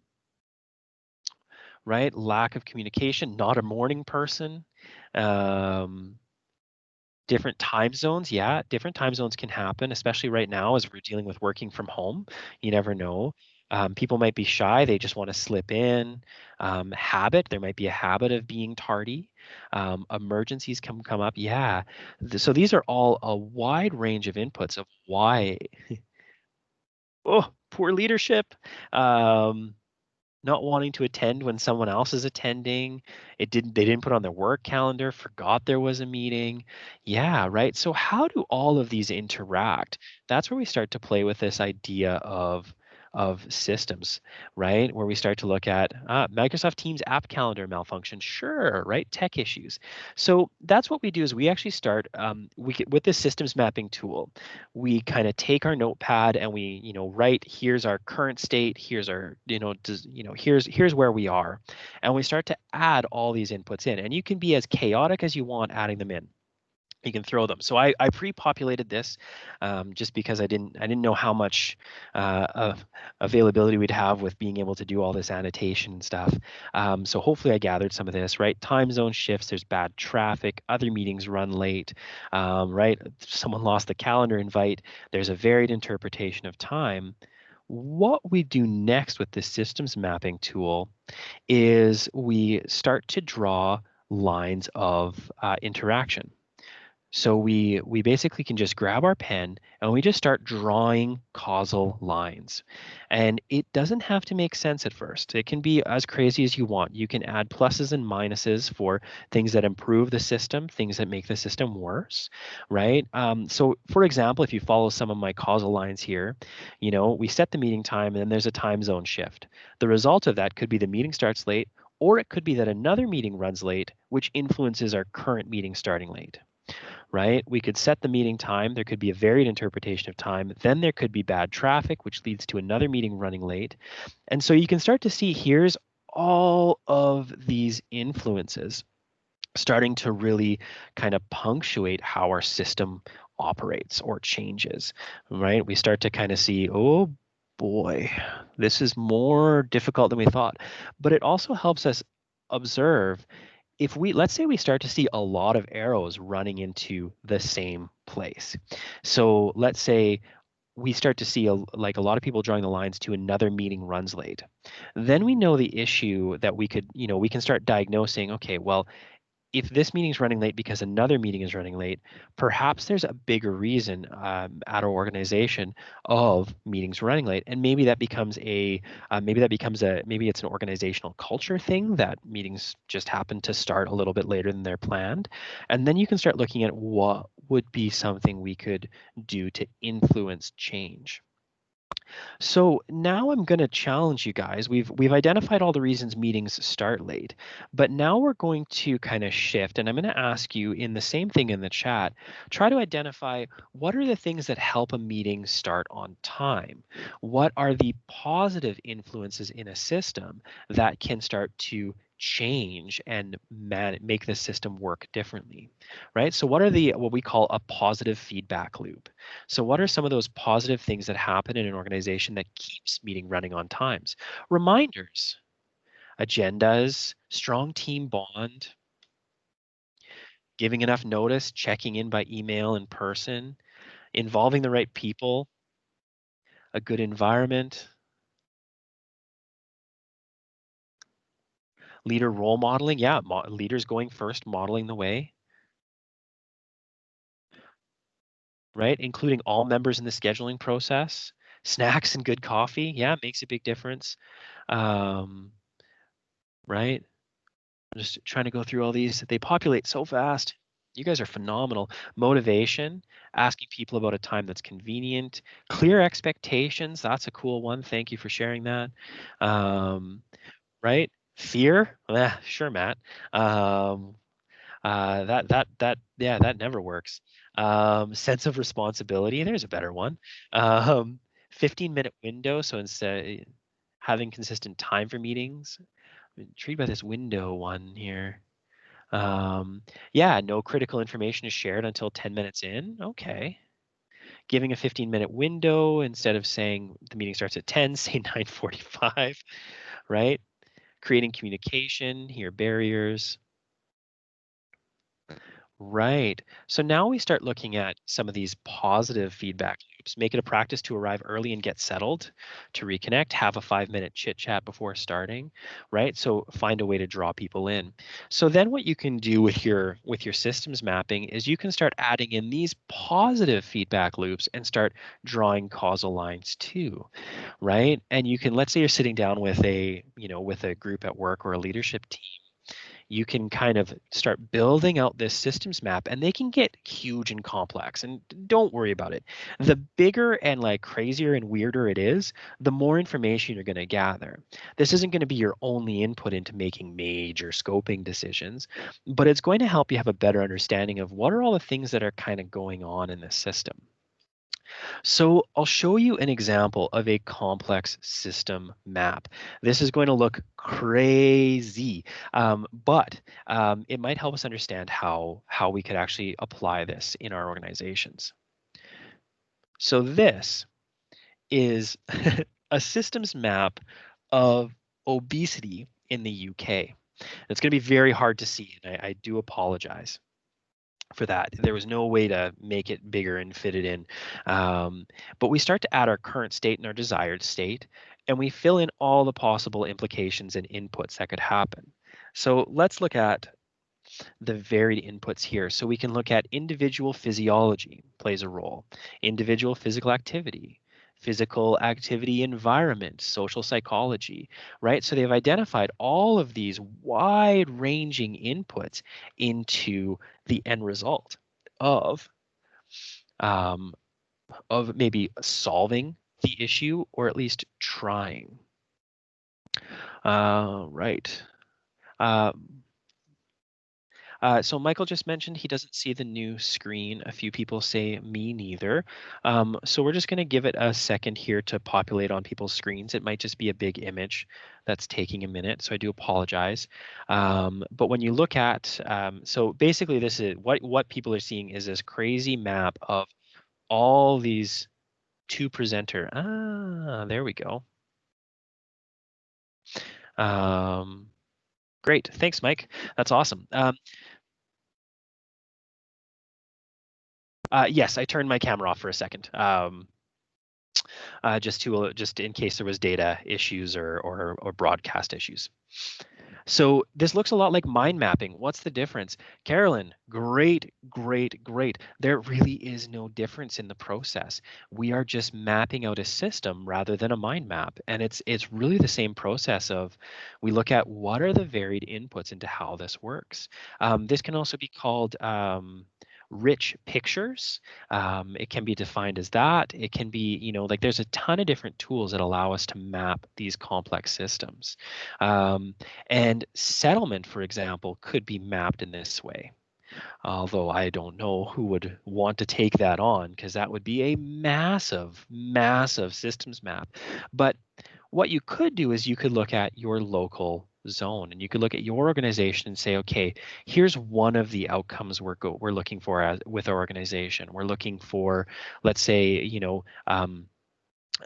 B: right? Lack of communication, not a morning person. Um, Different time zones, yeah, different time zones can happen, especially right now as we're dealing with working from home. You never know. People might be shy, they just want to slip in. Habit, there might be a habit of being tardy. Emergencies come up, yeah. So these are all a wide range of inputs of why. Oh, poor leadership. Um, Not wanting to attend when someone else is attending. They didn't put on their work calendar, forgot there was a meeting. Yeah, right. So how do all of these interact? That's where we start to play with this idea of systems, right? Where we start to look at Microsoft Teams app calendar malfunction. Sure, right? Tech issues. So that's what we do is we actually start with this systems mapping tool, we kind of take our notepad and we write, here's our current state, here's our here's where we are, and we start to add all these inputs in, and you can be as chaotic as you want adding them in. You can throw them. So I pre-populated this just because I didn't know how much availability we'd have with being able to do all this annotation and stuff. So hopefully I gathered some of this, right? Time zone shifts, there's bad traffic, other meetings run late, right? Someone lost the calendar invite. There's a varied interpretation of time. What we do next with this systems mapping tool is we start to draw lines of interaction. So we basically can just grab our pen and we just start drawing causal lines. And it doesn't have to make sense at first. It can be as crazy as you want. You can add pluses and minuses for things that improve the system, things that make the system worse, right? So for example, if you follow some of my causal lines here, we set the meeting time and then there's a time zone shift. The result of that could be the meeting starts late, or it could be that another meeting runs late, which influences our current meeting starting late, right? We could set the meeting time. There could be a varied interpretation of time. Then there could be bad traffic, which leads to another meeting running late. And so you can start to see here's all of these influences starting to really kind of punctuate how our system operates or changes, right? We start to kind of see, oh boy, this is more difficult than we thought. But it also helps us observe, if we, let's say we start to see a lot of arrows running into the same place. So let's say we start to see like a lot of people drawing the lines to another meeting runs late. Then we know the issue that we can start diagnosing, okay, well, if this meeting is running late because another meeting is running late, perhaps there's a bigger reason at our organization of meetings running late, and maybe it's an organizational culture thing that meetings just happen to start a little bit later than they're planned, and then you can start looking at what would be something we could do to influence change. So now I'm going to challenge you guys. We've identified all the reasons meetings start late, but now we're going to kind of shift, and I'm going to ask you in the same thing in the chat, try to identify what are the things that help a meeting start on time? What are the positive influences in a system that can start to change and make the system work differently, right? So what are what we call a positive feedback loop? So, what are some of those positive things that happen in an organization that keeps meeting running on times? Reminders, agendas, strong team bond, giving enough notice, checking in by email in person, involving the right people, a good environment, leader role modeling. Yeah, leaders going first, modeling the way. right? Including all members in the scheduling process. Snacks and good coffee, yeah, makes a big difference. Um, right? I'm just trying to go through all these. They populate so fast. You guys are phenomenal. Motivation, asking people about a time that's convenient. Clear expectations, that's a cool one. Thank you for sharing that. Right? Fear, sure, Matt. Um, yeah, that never works. Sense of responsibility, there's a better one. Um, 15-minute window, so instead having consistent time for meetings. I'm intrigued by this window one here. Yeah, no critical information is shared until 10 minutes in. Okay. Giving a 15-minute window instead of saying the meeting starts at 10, say 9:45, right? Creating communication, here barriers. Right. So now we start looking at some of these positive feedback loops. Make it a practice to arrive early and get settled, to reconnect, have a 5-minute chit chat before starting, right? So find a way to draw people in. So then what you can do with your systems mapping is you can start adding in these positive feedback loops and start drawing causal lines too, right? And you can, let's say you're sitting down with with a group at work or a leadership team, you can kind of start building out this systems map, and they can get huge and complex, and don't worry about it. The bigger and like crazier and weirder it is, the more information you're going to gather. This isn't going to be your only input into making major scoping decisions, but it's going to help you have a better understanding of what are all the things that are kind of going on in this system. So I'll show you an example of a complex system map. This is going to look crazy, but it might help us understand how we could actually apply this in our organizations. So this is a systems map of obesity in the UK. It's going to be very hard to see, and I do apologize for that. There was no way to make it bigger and fit it in. But we start to add our current state and our desired state, and we fill in all the possible implications and inputs that could happen. So let's look at the varied inputs here. So we can look at individual physiology plays a role, individual physical activity environment, social psychology, right? So they've identified all of these wide ranging inputs into the end result of um, of maybe solving the issue or at least trying. Right. Um, so Michael just mentioned he doesn't see the new screen. A few people say me neither. So we're just going to give it a second here to populate on people's screens. It might just be a big image that's taking a minute, so I do apologize. But when you look at, so basically this is what people are seeing is this crazy map of all these two presenter. There we go. Great, thanks, Mike. That's awesome. Yes, I turned my camera off for a second, just in case there was data issues or broadcast issues. So this looks a lot like mind mapping. What's the difference? Carolyn, great, great, great. There really is no difference in the process. We are just mapping out a system rather than a mind map. And it's really the same process of we look at what are the varied inputs into how this works. This can also be called rich pictures. It can be defined as that. It can be, like there's a ton of different tools that allow us to map these complex systems. And settlement, for example, could be mapped in this way. Although I don't know who would want to take that on because that would be a massive, massive systems map. But what you could do is you could look at your local zone and you could look at your organization and say, okay, here's one of the outcomes we're looking for with our organization. We're looking for, let's say,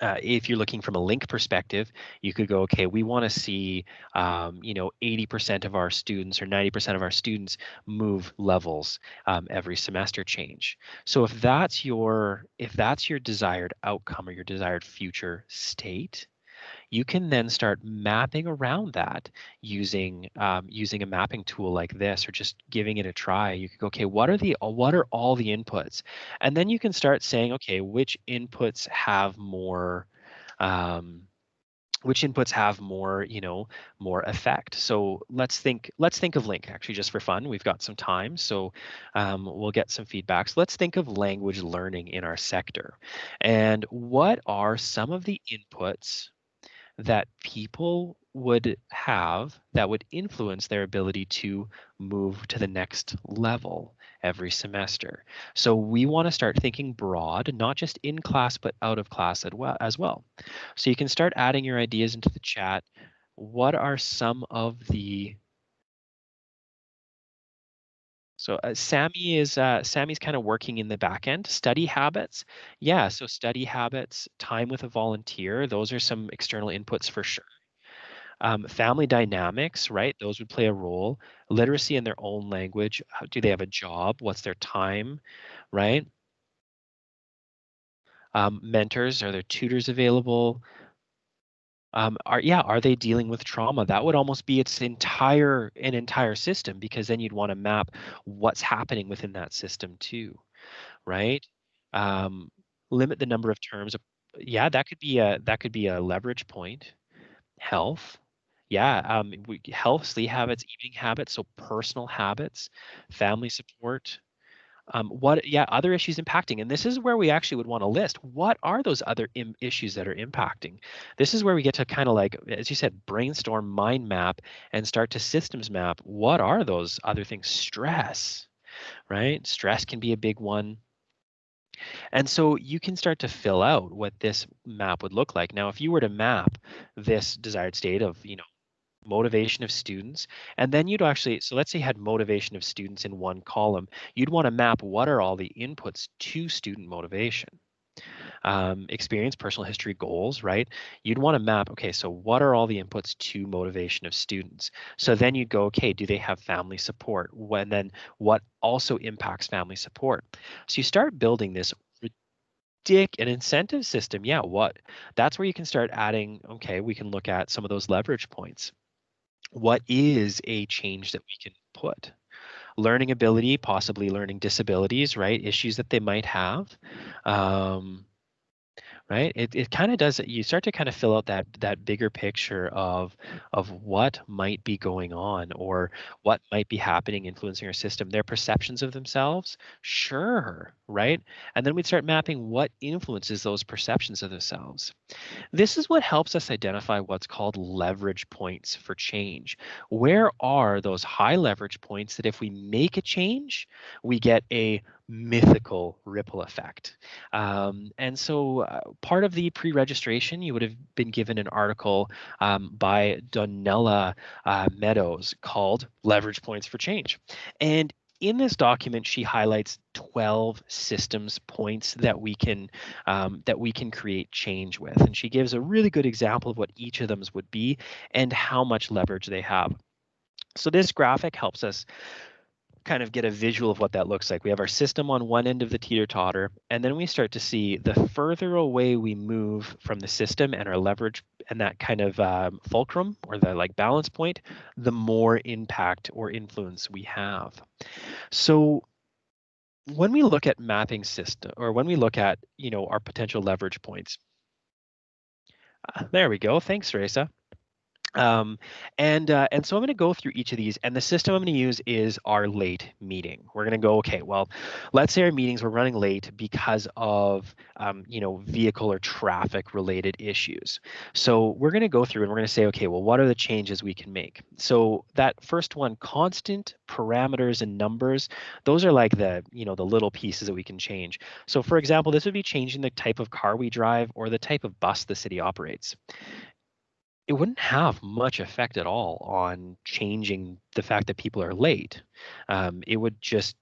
B: if you're looking from a link perspective, you could go, okay, we want to see, 80% of our students or 90% of our students move levels every semester change. So if that's your desired outcome or your desired future state, you can then start mapping around that using using a mapping tool like this, or just giving it a try. You could go, okay, what are all the inputs? And then you can start saying, okay, um, which inputs have more, more effect. So let's think of link, actually, just for fun. We've got some time, so we'll get some feedback. So let's think of language learning in our sector, and what are some of the inputs that people would have that would influence their ability to move to the next level every semester. So we want to start thinking broad, not just in class, but out of class as well. So you can start adding your ideas into the chat. What are some of the Sammy's kind of working in the back end. Study habits. Yeah, so study habits, time with a volunteer, those are some external inputs for sure. Family dynamics, right? Those would play a role. Literacy in their own language. Do they have a job? What's their time, right? Mentors, are there tutors available? Are they dealing with trauma? That would almost be an entire system, because then you'd want to map what's happening within that system too, right? Um, Limit the number of terms. Yeah, that could be a leverage point. Health. Yeah, health, sleep habits, eating habits, so personal habits, family support. Other issues impacting. And this is where we actually would want to list what are those other issues that are impacting. This is where we get to kind of, like, as you said, brainstorm, mind map, and start to systems map. What are those other things? Stress, right? Stress can be a big one. And so you can start to fill out what this map would look like. Now, if you were to map this desired state of, motivation of students, and then you'd actually, so let's say you had motivation of students in one column, you'd want to map what are all the inputs to student motivation. Experience, personal history, goals, right? You'd want to map, okay, so what are all the inputs to motivation of students? So then you'd go, okay, do they have family support? Then what also impacts family support? So you start building this an incentive system. Yeah, that's where you can start adding, okay, we can look at some of those leverage points. What is a change that we can put? Learning ability, possibly learning disabilities, right? Issues that they might have. Um, right? It kind of does it. You start to kind of fill out that bigger picture of what might be going on, or what might be happening, influencing our system. Their perceptions of themselves, sure, right? And then we'd start mapping what influences those perceptions of themselves. This is what helps us identify what's called leverage points for change. Where are those high leverage points that if we make a change, we get a mythical ripple effect? And so part of the pre-registration, you would have been given an article by Donella Meadows called Leverage Points for Change. And in this document, she highlights 12 systems points that we can create change with, and she gives a really good example of what each of them would be and how much leverage they have. So this graphic helps us kind of get a visual of what that looks like. We have our system on one end of the teeter-totter, and then we start to see the further away we move from the system and our leverage and that kind of fulcrum, or the like balance point, the more impact or influence we have. So when we look at mapping system, or when we look at, our potential leverage points, there we go. Thanks, Teresa. And so I'm going to go through each of these, and the system I'm going to use is our late meeting. We're going to go, okay, well, let's say our meetings were running late because of vehicle or traffic related issues. So we're going to go through and we're going to say, okay, well, what are the changes we can make? So that first one, constant parameters and numbers, those are like the little pieces that we can change. So for example, this would be changing the type of car we drive or the type of bus the city operates. It wouldn't have much effect at all on changing the fact that people are late. It would just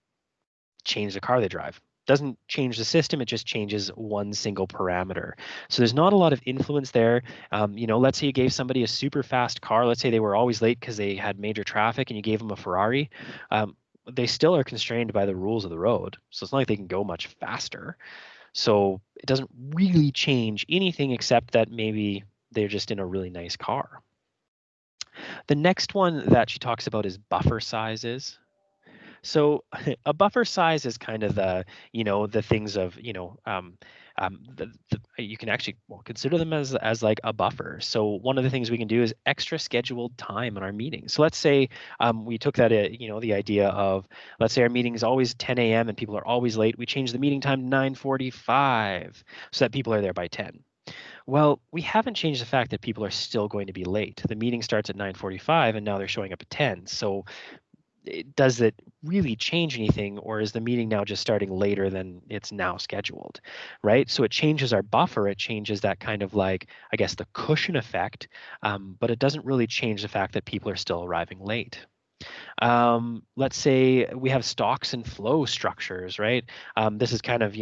B: change the car they drive. Doesn't change the system, it just changes one single parameter. So there's not a lot of influence there. Let's say you gave somebody a super fast car. Let's say they were always late because they had major traffic, and you gave them a Ferrari. They still are constrained by the rules of the road. So it's not like they can go much faster. So it doesn't really change anything, except that maybe they're just in a really nice car. The next one that she talks about is buffer sizes. So a buffer size is kind of the things of, you can actually consider them as like a buffer. So one of the things we can do is extra scheduled time in our meetings. So let's say we took that, the idea of, let's say our meeting is always 10 a.m. and people are always late. We change the meeting time to 9:45 so that people are there by 10. Well, we haven't changed the fact that people are still going to be late. The meeting starts at 9:45 and now they're showing up at 10. So does it really change anything, or is the meeting now just starting later than it's now scheduled, right? So it changes our buffer. It changes that kind of like, I guess, the cushion effect, but it doesn't really change the fact that people are still arriving late. Let's say we have stocks and flow structures, right? This is kind of,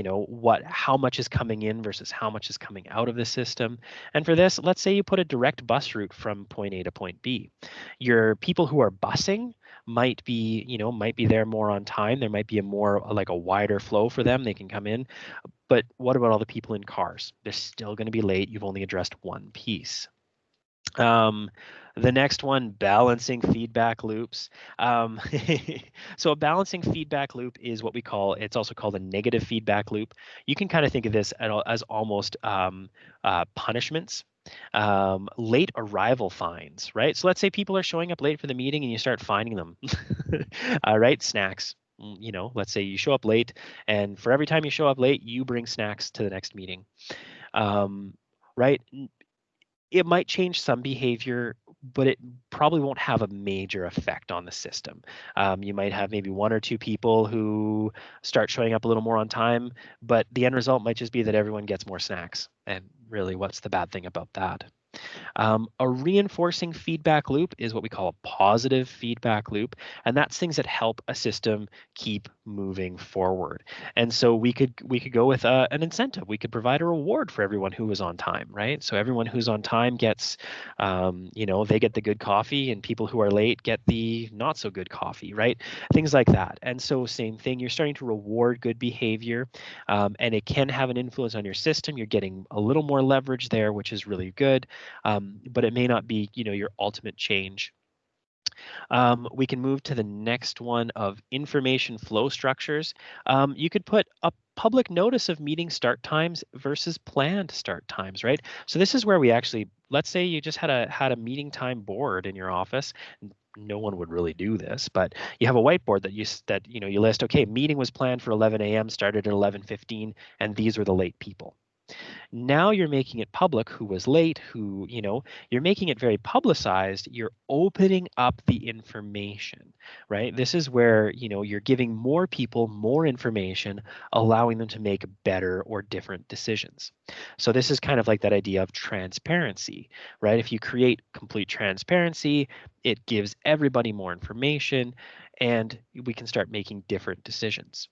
B: how much is coming in versus how much is coming out of the system. And for this, let's say you put a direct bus route from point A to point B. Your people who are busing might be there more on time. There might be like a wider flow for them. They can come in. But what about all the people in cars? They're still going to be late. You've only addressed one piece. Um, the next one, balancing feedback loops. Um, so a balancing feedback loop is what it's also called a negative feedback loop. You can kind of think of this as almost punishments. Late arrival fines, right? So let's say people are showing up late for the meeting and you start fining them, right? Snacks. Let's say you show up late, and for every time you show up late, you bring snacks to the next meeting. Right? It might change some behavior, but it probably won't have a major effect on the system. You might have maybe one or two people who start showing up a little more on time, but the end result might just be that everyone gets more snacks. And really, what's the bad thing about that? A reinforcing feedback loop is what we call a positive feedback loop, and that's things that help a system keep moving forward. And so we could go with an incentive. We could provide a reward for everyone who was on time, right? So everyone who's on time gets, they get the good coffee, and people who are late get the not so good coffee, right? Things like that. And so same thing, you're starting to reward good behavior, and it can have an influence on your system. You're getting a little more leverage there, which is really good. But it may not be, your ultimate change. We can move to the next one of information flow structures. You could put a public notice of meeting start times versus planned start times, right? So this is where we actually, let's say you just had a meeting time board in your office. No one would really do this, but you have a whiteboard you list, okay, meeting was planned for 11 a.m., started at 11:15, and these were the late people. Now you're making it public who was late, you're making it very publicized. You're opening up the information, right? This is where, you're giving more people more information, allowing them to make better or different decisions. So this is kind of like that idea of transparency, right? If you create complete transparency, it gives everybody more information and we can start making different decisions.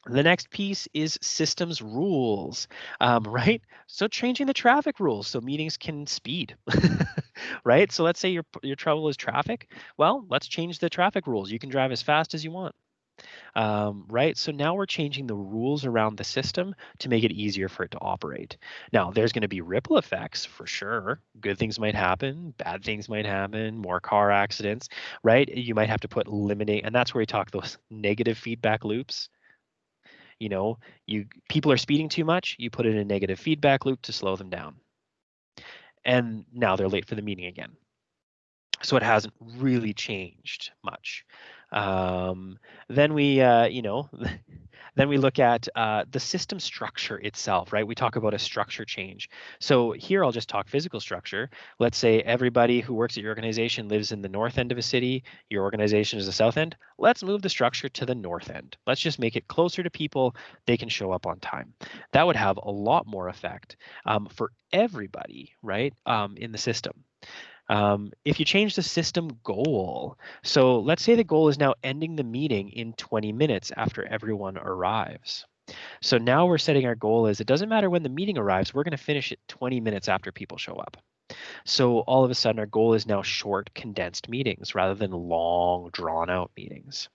B: The next piece is systems rules, right? So changing the traffic rules so meetings can speed, right? So let's say your trouble is traffic. Well, let's change the traffic rules. You can drive as fast as you want, right? So now we're changing the rules around the system to make it easier for it to operate. Now, there's going to be ripple effects for sure. Good things might happen, bad things might happen, more car accidents, right? You might have to put limiting, and that's where we talk those negative feedback loops. People are speeding too much, you put in a negative feedback loop to slow them down, and now they're late for the meeting again. So it hasn't really changed much. Then we then we look at the system structure itself, right? We talk about a structure change. So here I'll just talk physical structure. Let's say everybody who works at your organization lives in the north end of a city. Your organization is the south end. Let's move the structure to the north end. Let's just make it closer to people. They can show up on time. That would have a lot more effect for everybody, right, in the system. If you change the system goal, so let's say the goal is now ending the meeting in 20 minutes after everyone arrives. So now we're setting our goal as it doesn't matter when the meeting arrives, we're going to finish it 20 minutes after people show up. So all of a sudden our goal is now short, condensed meetings rather than long, drawn out meetings.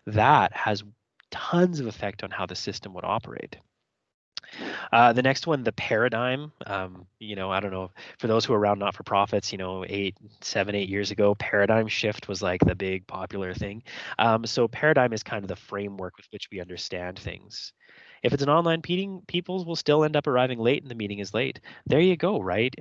B: That has tons of effect on how the system would operate. The next one, the paradigm. I don't know, for those who are around not-for-profits, 8 years ago, paradigm shift was like the big popular thing. So paradigm is kind of the framework with which we understand things. If it's an online meeting, people will still end up arriving late and the meeting is late. There you go, right?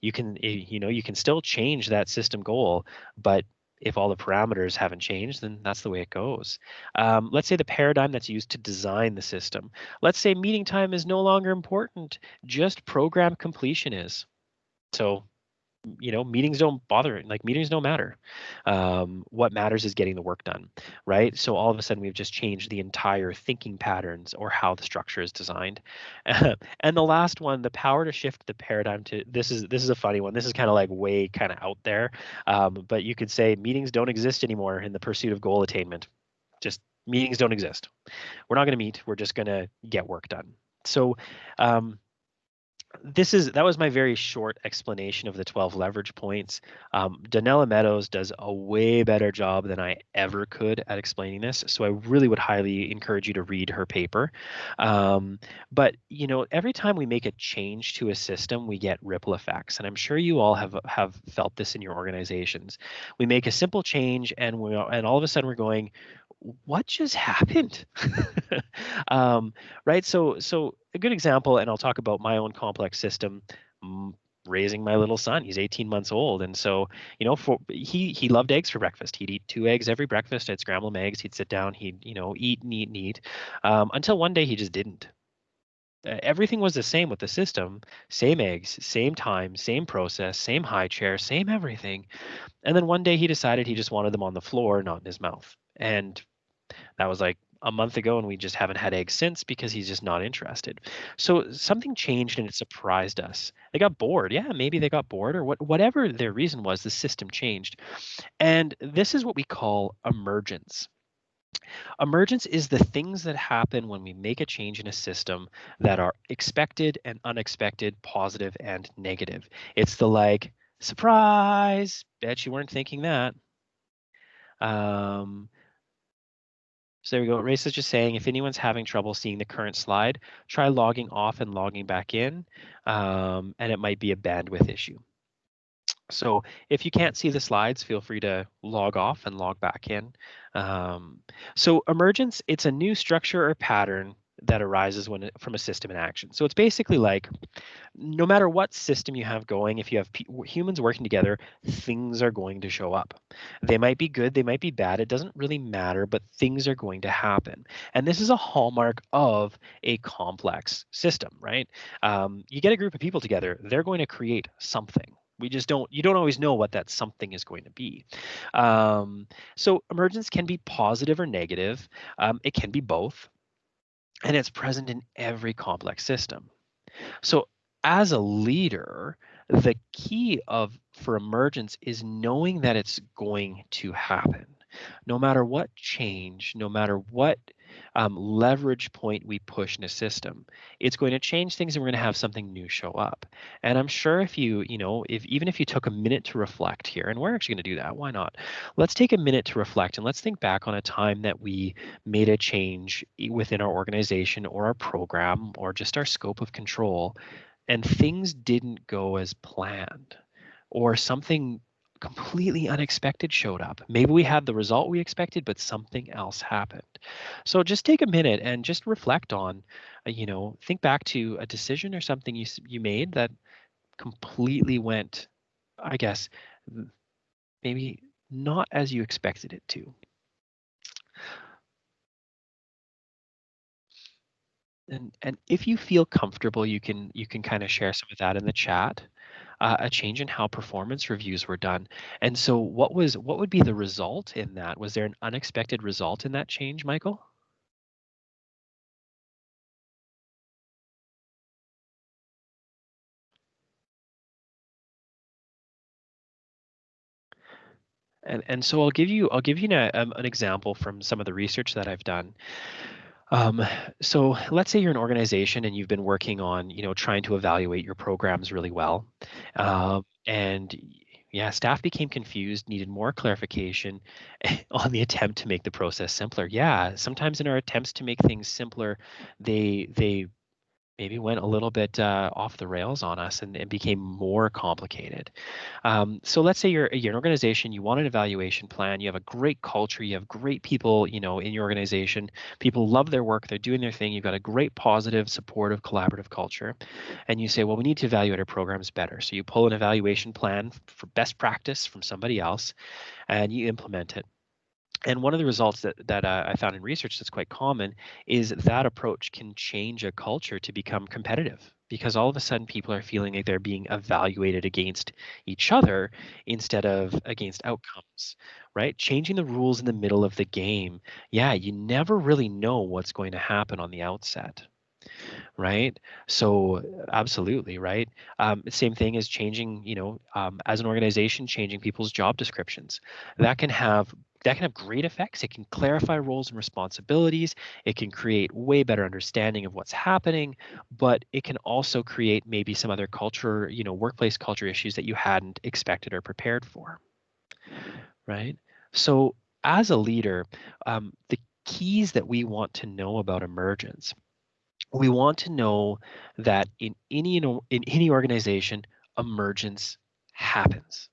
B: You can still change that system goal, but if all the parameters haven't changed, then that's the way it goes. Let's say the paradigm that's used to design the system. Let's say meeting time is no longer important, just program completion is. So, meetings don't bother, like meetings don't matter. What matters is getting the work done, right? So all of a sudden we've just changed the entire thinking patterns or how the structure is designed. And the last one, the power to shift the paradigm to, this is a funny one. This is kind of like way kind of out there. But you could say meetings don't exist anymore in the pursuit of goal attainment. Just meetings don't exist. We're not going to meet. We're just going to get work done. So um, that was my very short explanation of the 12 leverage points. Donella Meadows does a way better job than I ever could at explaining this, so I really would highly encourage you to read her paper. But every time we make a change to a system, we get ripple effects, and I'm sure you all have felt this in your organizations. We make a simple change, and all of a sudden we're going, what just happened? um, right? So a good example, and I'll talk about my own complex system. Raising my little son, he's 18 months old, and so he loved eggs for breakfast. He'd eat 2 eggs every breakfast. I'd scramble him eggs. He'd sit down. He'd eat and eat and eat, until one day he just didn't. Everything was the same with the system: same eggs, same time, same process, same high chair, same everything. And then one day he decided he just wanted them on the floor, not in his mouth. And that was like a month ago, and we just haven't had eggs since because he's just not interested. So something changed and it surprised us. They got bored. Yeah, maybe they got bored, or whatever their reason was, the system changed. And this is what we call emergence. Emergence is the things that happen when we make a change in a system that are expected and unexpected, positive and negative. It's the like, surprise, bet you weren't thinking that. Um, So there we go. Race is just saying, if anyone's having trouble seeing the current slide, try logging off and logging back in, and it might be a bandwidth issue. So if you can't see the slides, feel free to log off and log back in. So emergence, it's a new structure or pattern that arises from a system in action. So it's basically like, no matter what system you have going, if you have humans working together, things are going to show up. They might be good, they might be bad, it doesn't really matter, but things are going to happen. And this is a hallmark of a complex system, right? You get a group of people together, they're going to create something. You don't always know what that something is going to be. So emergence can be positive or negative. It can be both, and it's present in every complex system. So as a leader, the key for emergence is knowing that it's going to happen. No matter what change, no matter what leverage point we push in a system, it's going to change things, and we're going to have something new show up. And I'm sure if even if you took a minute to reflect here, and we're actually going to do that, why not? Let's take a minute to reflect, and let's think back on a time that we made a change within our organization or our program or just our scope of control, and things didn't go as planned, or something completely unexpected showed up. Maybe we had the result we expected, but something else happened. So just take a minute and just reflect on, think back to a decision or something you made that completely went, I guess, maybe not as you expected it to. And if you feel comfortable, you can kind of share some of that in the chat. A change in how performance reviews were done. And so what would be the result in that? Was there an unexpected result in that change, Michael? And so I'll give you an example from some of the research that I've done. So let's say you're an organization and you've been working on, trying to evaluate your programs really well. And yeah, staff became confused, needed more clarification on the attempt to make the process simpler. Yeah, sometimes in our attempts to make things simpler, they went a little bit off the rails on us and became more complicated. So let's say you're an organization, you want an evaluation plan, you have a great culture, you have great people, in your organization. People love their work, they're doing their thing. You've got a great, positive, supportive, collaborative culture, and you say, well, we need to evaluate our programs better. So you pull an evaluation plan for best practice from somebody else, and you implement it. And one of the results that I found in research that's quite common is that approach can change a culture to become competitive, because all of a sudden people are feeling like they're being evaluated against each other instead of against outcomes, right? Changing the rules in the middle of the game. Yeah, you never really know what's going to happen on the outset, right? So absolutely, right? Same thing as changing, as an organization, changing people's job descriptions. That can have great effects. It can clarify roles and responsibilities. It can create way better understanding of what's happening, but it can also create maybe some other culture, workplace culture issues that you hadn't expected or prepared for, right? So as a leader, the keys that we want to know about emergence, we want to know that in any organization, emergence happens.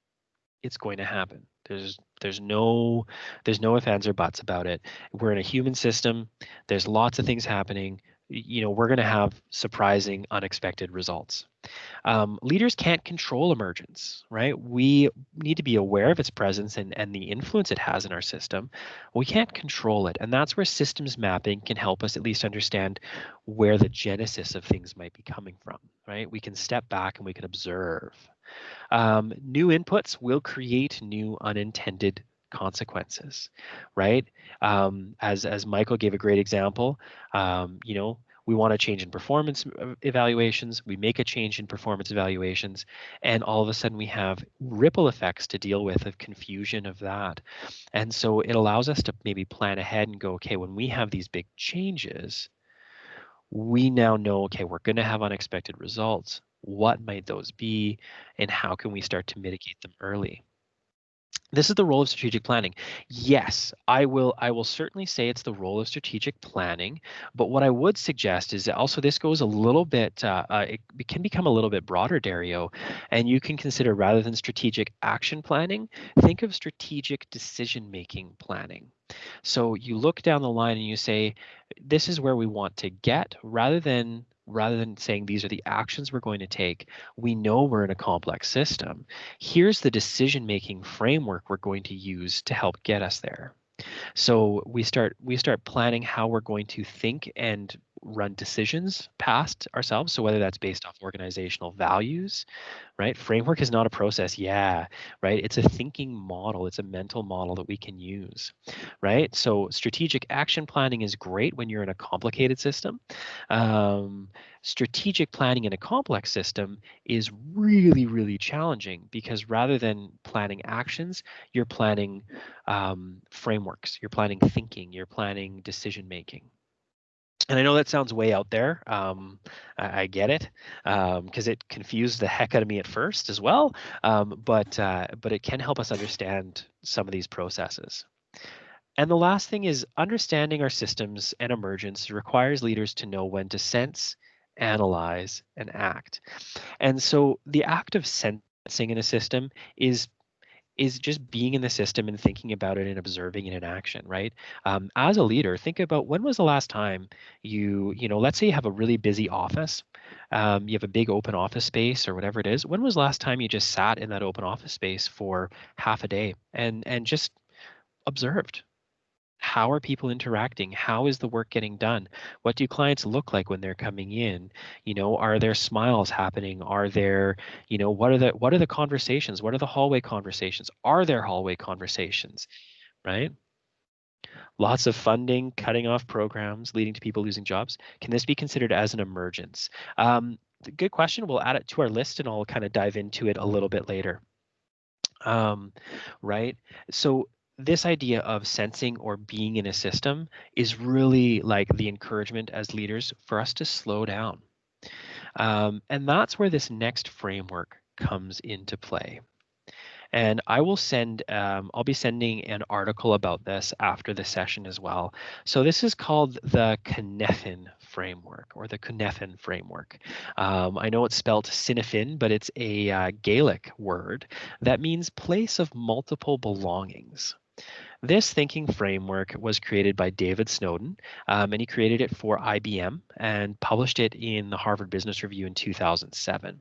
B: It's going to happen. There's no ifs, ands, or buts about it. We're in a human system. There's lots of things happening. We're going to have surprising, unexpected results. Leaders can't control emergence, right? We need to be aware of its presence and the influence it has in our system. We can't control it. And that's where systems mapping can help us at least understand where the genesis of things might be coming from, right? We can step back and we can observe. New inputs will create new unintended consequences, right? As Michael gave a great example, we want to change in performance evaluations. We make a change in performance evaluations, and all of a sudden we have ripple effects to deal with of confusion of that. And so it allows us to maybe plan ahead and go, okay, when we have these big changes, we now know, okay, we're going to have unexpected results. What might those be, and how can we start to mitigate them early? This is the role of strategic planning. Yes, I will certainly say it's the role of strategic planning, but what I would suggest is that also this goes a little bit, it can become a little bit broader, Dario, and you can consider, rather than strategic action planning, think of strategic decision making planning. So you look down the line and you say, this is where we want to get, rather than saying these are the actions we're going to take. We know we're in a complex system. Here's the decision making framework we're going to use to help get us there. So we start planning how we're going to think and run decisions past ourselves. So whether that's based off organizational values, right? Framework is not a process. Yeah, right. It's a thinking model. It's a mental model that we can use, right? So strategic action planning is great when you're in a complicated system. Um, Strategic planning in a complex system is really, really challenging, because rather than planning actions, you're planning frameworks, you're planning thinking, you're planning decision making. And I know that sounds way out there. I get it, because it confused the heck out of me at first as well. But it can help us understand some of these processes. And the last thing is, understanding our systems and emergence requires leaders to know when to sense, analyze, and act. And so the act of sensing in a system is just being in the system and thinking about it and observing it in action, right? As a leader, think about, when was the last time let's say you have a really busy office, you have a big open office space or whatever it is. When was the last time you just sat in that open office space for half a day and just observed? How are people interacting? How is the work getting done? What do clients look like when they're coming in? Are there smiles happening? Are there, what are the conversations? What are the hallway conversations? Are there hallway conversations? Right? Lots of funding, cutting off programs, leading to people losing jobs. Can this be considered as an emergence? Good question. We'll add it to our list and I'll kind of dive into it a little bit later. Right? So this idea of sensing or being in a system is really like the encouragement as leaders for us to slow down. And that's where this next framework comes into play. And I'll be sending an article about this after the session as well. So this is called the Cynefin framework, or the Cynefin framework. I know it's spelled Cynefin, but it's a Gaelic word that means place of multiple belongings. This thinking framework was created by David Snowden, and he created it for IBM and published it in the Harvard Business Review in 2007.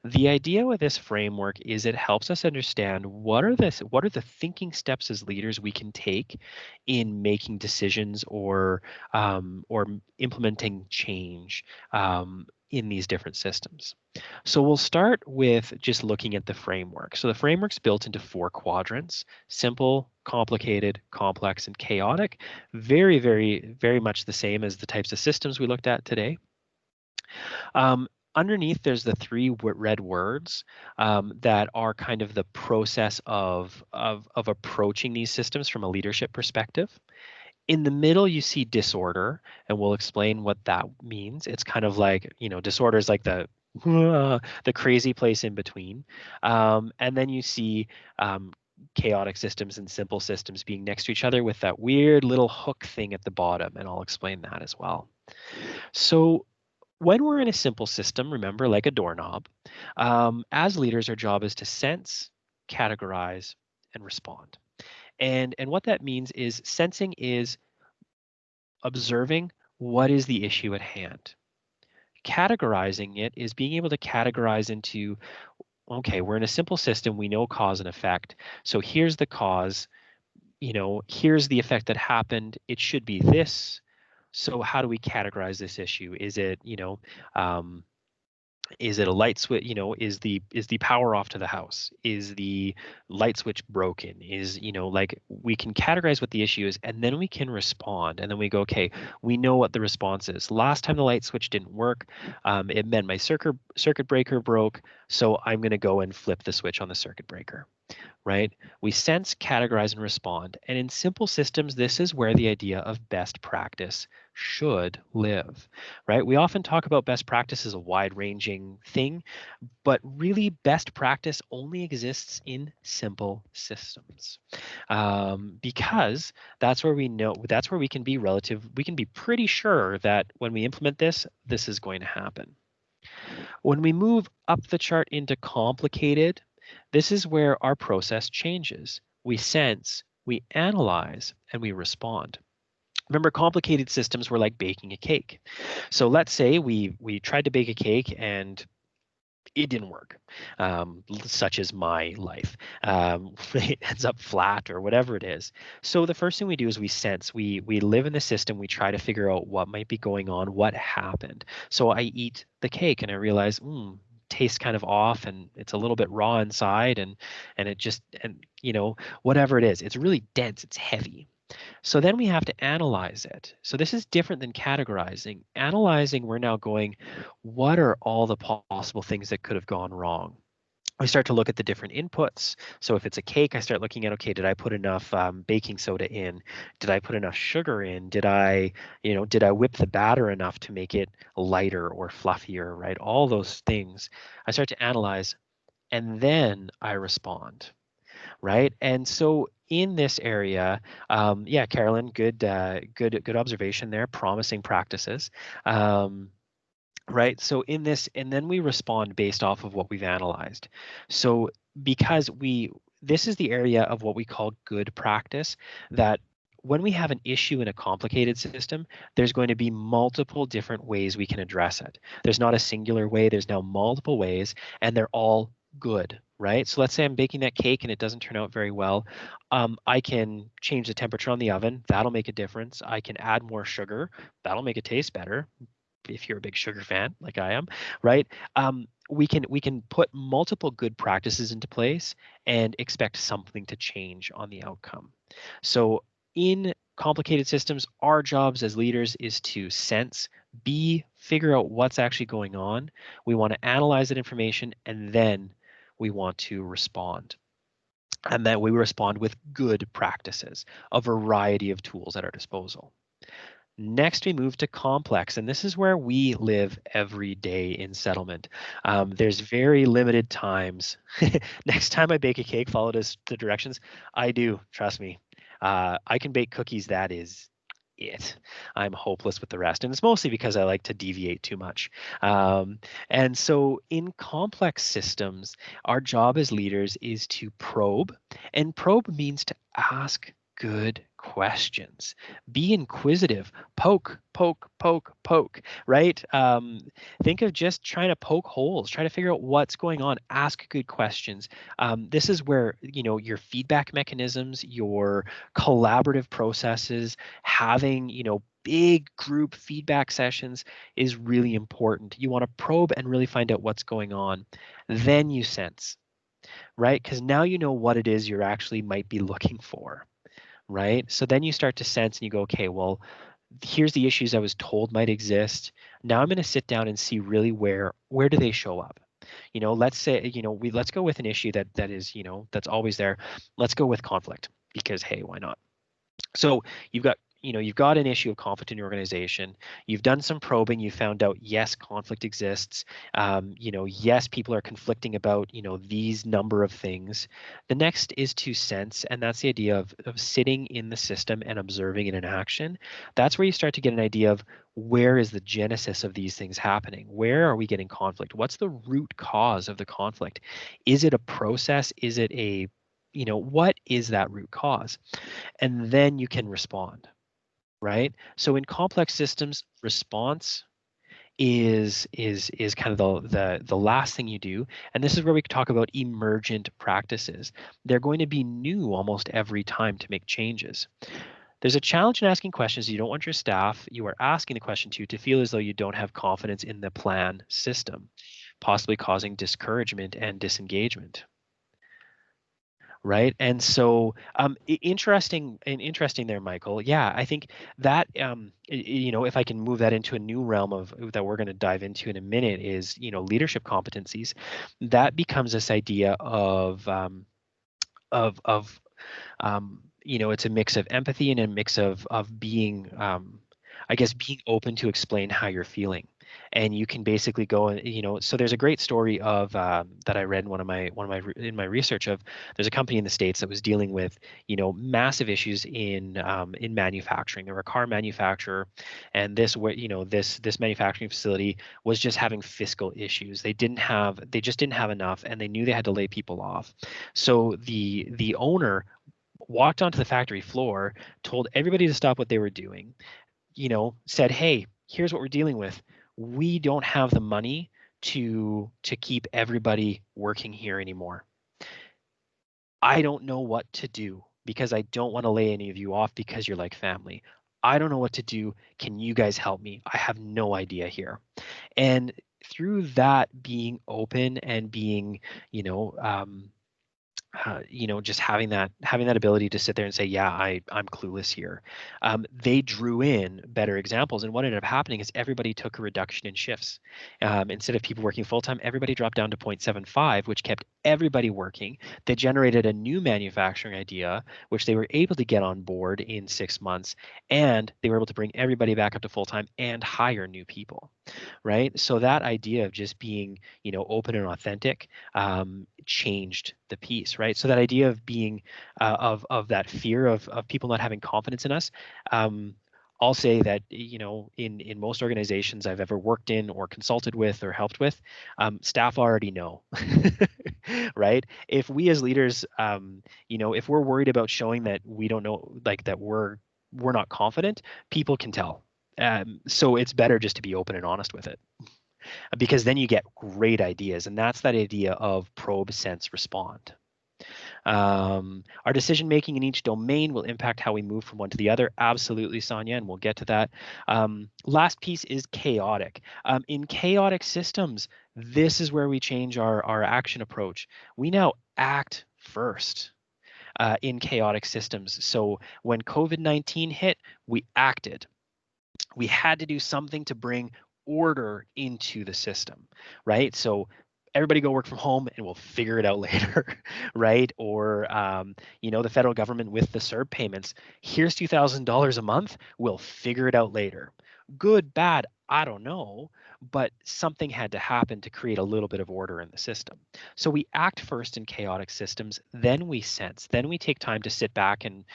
B: The idea with this framework is it helps us understand what are the thinking steps as leaders we can take in making decisions or implementing change in these different systems. So we'll start with just looking at the framework. So the framework's built into 4 quadrants: simple, complicated, complex, and chaotic. Very, very, very much the same as the types of systems we looked at today. Underneath, there's the 3 red words that are kind of the process of approaching these systems from a leadership perspective. In the middle, you see disorder, and we'll explain what that means. It's kind of like, disorder is like the crazy place in between. And then you see chaotic systems and simple systems being next to each other with that weird little hook thing at the bottom, and I'll explain that as well. So when we're in a simple system, remember, like a doorknob, as leaders, our job is to sense, categorize, and respond. And what that means is sensing is observing what is the issue at hand. Categorizing it is being able to categorize into, okay, we're in a simple system, we know cause and effect. So here's the cause, here's the effect that happened. It should be this. So how do we categorize this issue? Is it, is it a light switch? Is the power off to the house? Is the light switch broken? Is, like, we can categorize what the issue is, and then we can respond. And then we go, okay, we know what the response is. Last time the light switch didn't work, it meant my circuit breaker broke. So I'm going to go and flip the switch on the circuit breaker. Right? We sense, categorize, and respond. And in simple systems, this is where the idea of best practice should live, right? We often talk about best practice as a wide-ranging thing, but really best practice only exists in simple systems, because that's where we can be pretty sure that when we implement this, this is going to happen. When we move up the chart into complicated, this is where our process changes. We sense, we analyze, and we respond. Remember, complicated systems were like baking a cake. So let's say we tried to bake a cake and it didn't work, such as my life. It ends up flat or whatever it is. So the first thing we do is we sense. We live in the system. We try to figure out what might be going on, what happened. So I eat the cake and I realize, tastes kind of off, and it's a little bit raw inside, and whatever it is, it's really dense, it's heavy. So then we have to analyze it. So this is different than categorizing. Analyzing, we're now going, what are all the possible things that could have gone wrong? I start to look at the different inputs. So if it's a cake, I start looking at, okay, did I put enough baking soda in? Did I put enough sugar in? Did I whip the batter enough to make it lighter or fluffier, right? All those things. I start to analyze, and then I respond, right? And so in this area, yeah, Carolyn, good observation there, promising practices. Right. So in this, and then we respond based off of what we've analyzed. So because this is the area of what we call good practice, that when we have an issue in a complicated system, there's going to be multiple different ways we can address it. There's not a singular way, there's now multiple ways, and they're all good, right? So let's say I'm baking that cake and it doesn't turn out very well. I can change the temperature on the oven. That'll make a difference. I can add more sugar. That'll make it taste better, if you're a big sugar fan like I am, right? We can put multiple good practices into place and expect something to change on the outcome. So in complicated systems, our jobs as leaders is to sense, figure out what's actually going on. We want to analyze that information, and then we want to respond. And then we respond with good practices, a variety of tools at our disposal. Next, we move to complex, and this is where we live every day in settlement. There's very limited times. Next time I bake a cake, follow the directions. I do, trust me. I can bake cookies. That is it. I'm hopeless with the rest, and it's mostly because I like to deviate too much. And so, in complex systems, our job as leaders is to probe, and probe means to ask good questions. Be inquisitive, poke, poke, poke, poke, right? Think of just trying to poke holes, try to figure out what's going on, ask good questions. This is where, your feedback mechanisms, your collaborative processes, having, big group feedback sessions is really important. You want to probe and really find out what's going on. Then you sense, right? Because now you know what it is you're actually might be looking for, right? So then you start to sense and you go, okay, well, here's the issues I was told might exist. Now I'm going to sit down and see really where do they show up. Let's say, let's go with an issue that is, that's always there. Let's go with conflict because hey, why not? So you've got an issue of conflict in your organization. You've done some probing. You found out yes, conflict exists. Yes, people are conflicting about these number of things. The next is to sense, and that's the idea of sitting in the system and observing it in action. That's where you start to get an idea of where is the genesis of these things happening. Where are we getting conflict? What's the root cause of the conflict? Is it a process? Is it what is that root cause? And then you can respond, right? So in complex systems, response is kind of the last thing you do, and this is where we talk about emergent practices. They're going to be new almost every time to make changes. There's a challenge in asking questions you don't want your staff you are asking the question to feel as though you don't have confidence in the plan system, possibly causing discouragement and disengagement. Right. And so interesting there, Michael. Yeah, I think that if I can move that into a new realm of that we're going to dive into in a minute is, leadership competencies. That becomes this idea of it's a mix of empathy and a mix of being I guess being open to explain how you're feeling. And you can basically go and so there's a great story of that I read in in my research of there's a company in the States that was dealing with massive issues in manufacturing. They were a car manufacturer, and this manufacturing facility was just having fiscal issues. They just didn't have enough, and they knew they had to lay people off. So the owner walked onto the factory floor, told everybody to stop what they were doing, said, "Hey, here's what we're dealing with. We don't have the money to keep everybody working here anymore. I don't know what to do because I don't want to lay any of you off because you're like family. I don't know what to do. Can you guys help me? I have no idea here." And through that being open and being, just having that ability to sit there and say, yeah, I'm clueless here. They drew in better examples, and what ended up happening is everybody took a reduction in shifts. Instead of people working full time, everybody dropped down to 0.75, which kept everybody working. They generated a new manufacturing idea, which they were able to get on board in 6 months, and they were able to bring everybody back up to full time and hire new people. Right. So that idea of just being, open and authentic changed the piece, right? So that idea of being of that fear of people not having confidence in us. I'll say that in most organizations I've ever worked in or consulted with or helped with, staff already know, right? If we as leaders, if we're worried about showing that we don't know, like that we're not confident, people can tell. So it's better just to be open and honest with it, because then you get great ideas, and that's that idea of probe, sense, respond. Our decision making in each domain will impact how we move from one to the other. Absolutely, Sonia, and we'll get to that. Last piece is chaotic. In chaotic systems, this is where we change our action approach. We now act first. In chaotic systems. So when COVID-19 hit, we acted. We had to do something to bring order into the system, right? So everybody go work from home and we'll figure it out later, right? Or, the federal government with the CERB payments, here's $2,000 a month, we'll figure it out later. Good, bad, I don't know, but something had to happen to create a little bit of order in the system. So we act first in chaotic systems, then we sense, then we take time to sit back and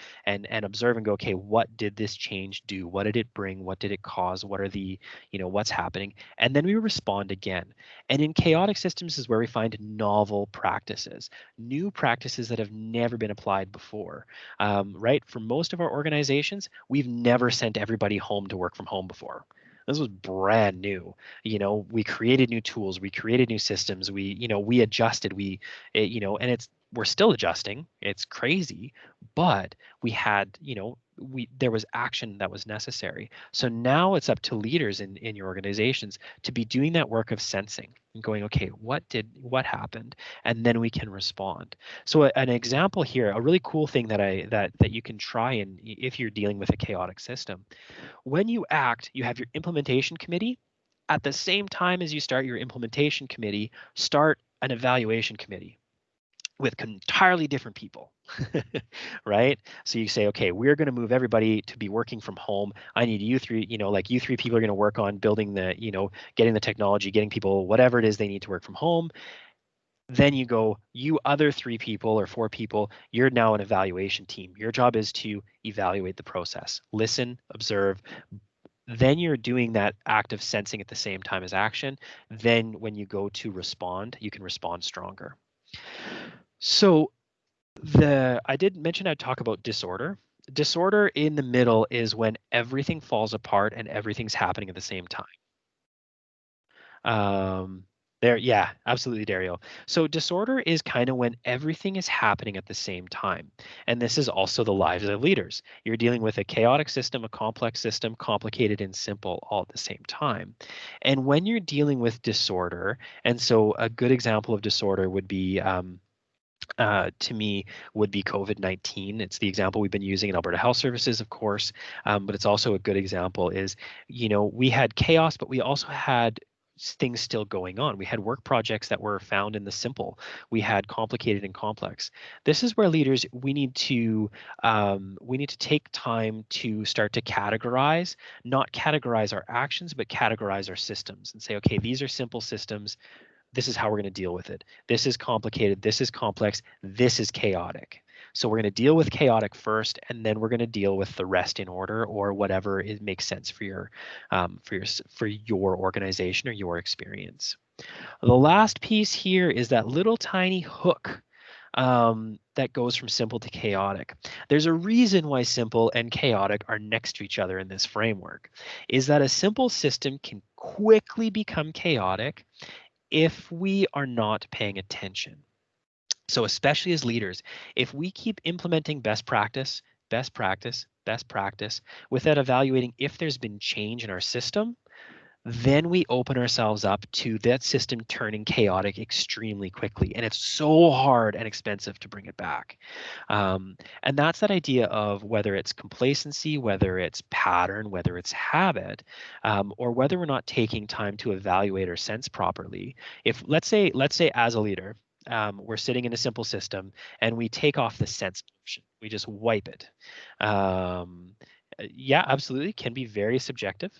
B: observe and go, okay, what did this change do? What did it bring? What did it cause? What are the, what's happening? And then we respond again. And in chaotic systems is where we find novel practices, new practices that have never been applied before, right? For most of our organizations, we've never sent everybody home to work from home before. This was brand new. We created new tools, we created new systems, we adjusted, and we're still adjusting. It's crazy, but we had, there was action that was necessary. So now it's up to leaders in your organizations to be doing that work of sensing and going, okay, what happened? And then we can respond. So an example here, a really cool thing that you can try, and if you're dealing with a chaotic system, when you act, you have your implementation committee. At the same time as you start your implementation committee, start an evaluation committee with entirely different people, right? So you say, okay, we're going to move everybody to be working from home. I need you three, you three people are going to work on building the, getting the technology, getting people, whatever it is they need to work from home. Then you go, you other three people or four people, you're now an evaluation team. Your job is to evaluate the process, listen, observe. Then you're doing that act of sensing at the same time as action. Then when you go to respond, you can respond stronger. So I did mention I'd talk about disorder. Disorder in the middle is when everything falls apart and everything's happening at the same time. Yeah, absolutely, Dario. So disorder is kind of when everything is happening at the same time. And this is also the lives of leaders. You're dealing with a chaotic system, a complex system, complicated and simple all at the same time. And when you're dealing with disorder, and so a good example of disorder would be to me would be COVID-19. It's the example we've been using in Alberta Health Services, of course, but it's also a good example is, we had chaos, but we also had things still going on. We had work projects that were found in the simple. We had complicated and complex. This is where leaders, we need to take time to start to categorize, not categorize our actions, but categorize our systems and say, okay, these are simple systems. This is how we're going to deal with it. This is complicated. This is complex. This is chaotic. So we're going to deal with chaotic first, and then we're going to deal with the rest in order, or whatever it makes sense for your organization or your experience. The last piece here is that little tiny hook that goes from simple to chaotic. There's a reason why simple and chaotic are next to each other in this framework, is that a simple system can quickly become chaotic if we are not paying attention. So especially as leaders, if we keep implementing best practice, without evaluating if there's been change in our system, then we open ourselves up to that system turning chaotic extremely quickly. And it's so hard and expensive to bring it back. And that's that idea of whether it's complacency, whether it's pattern, whether it's habit, or whether we're not taking time to evaluate or sense properly. If let's say as a leader, we're sitting in a simple system and we take off the sense option, we just wipe it. Yeah, absolutely, can be very subjective.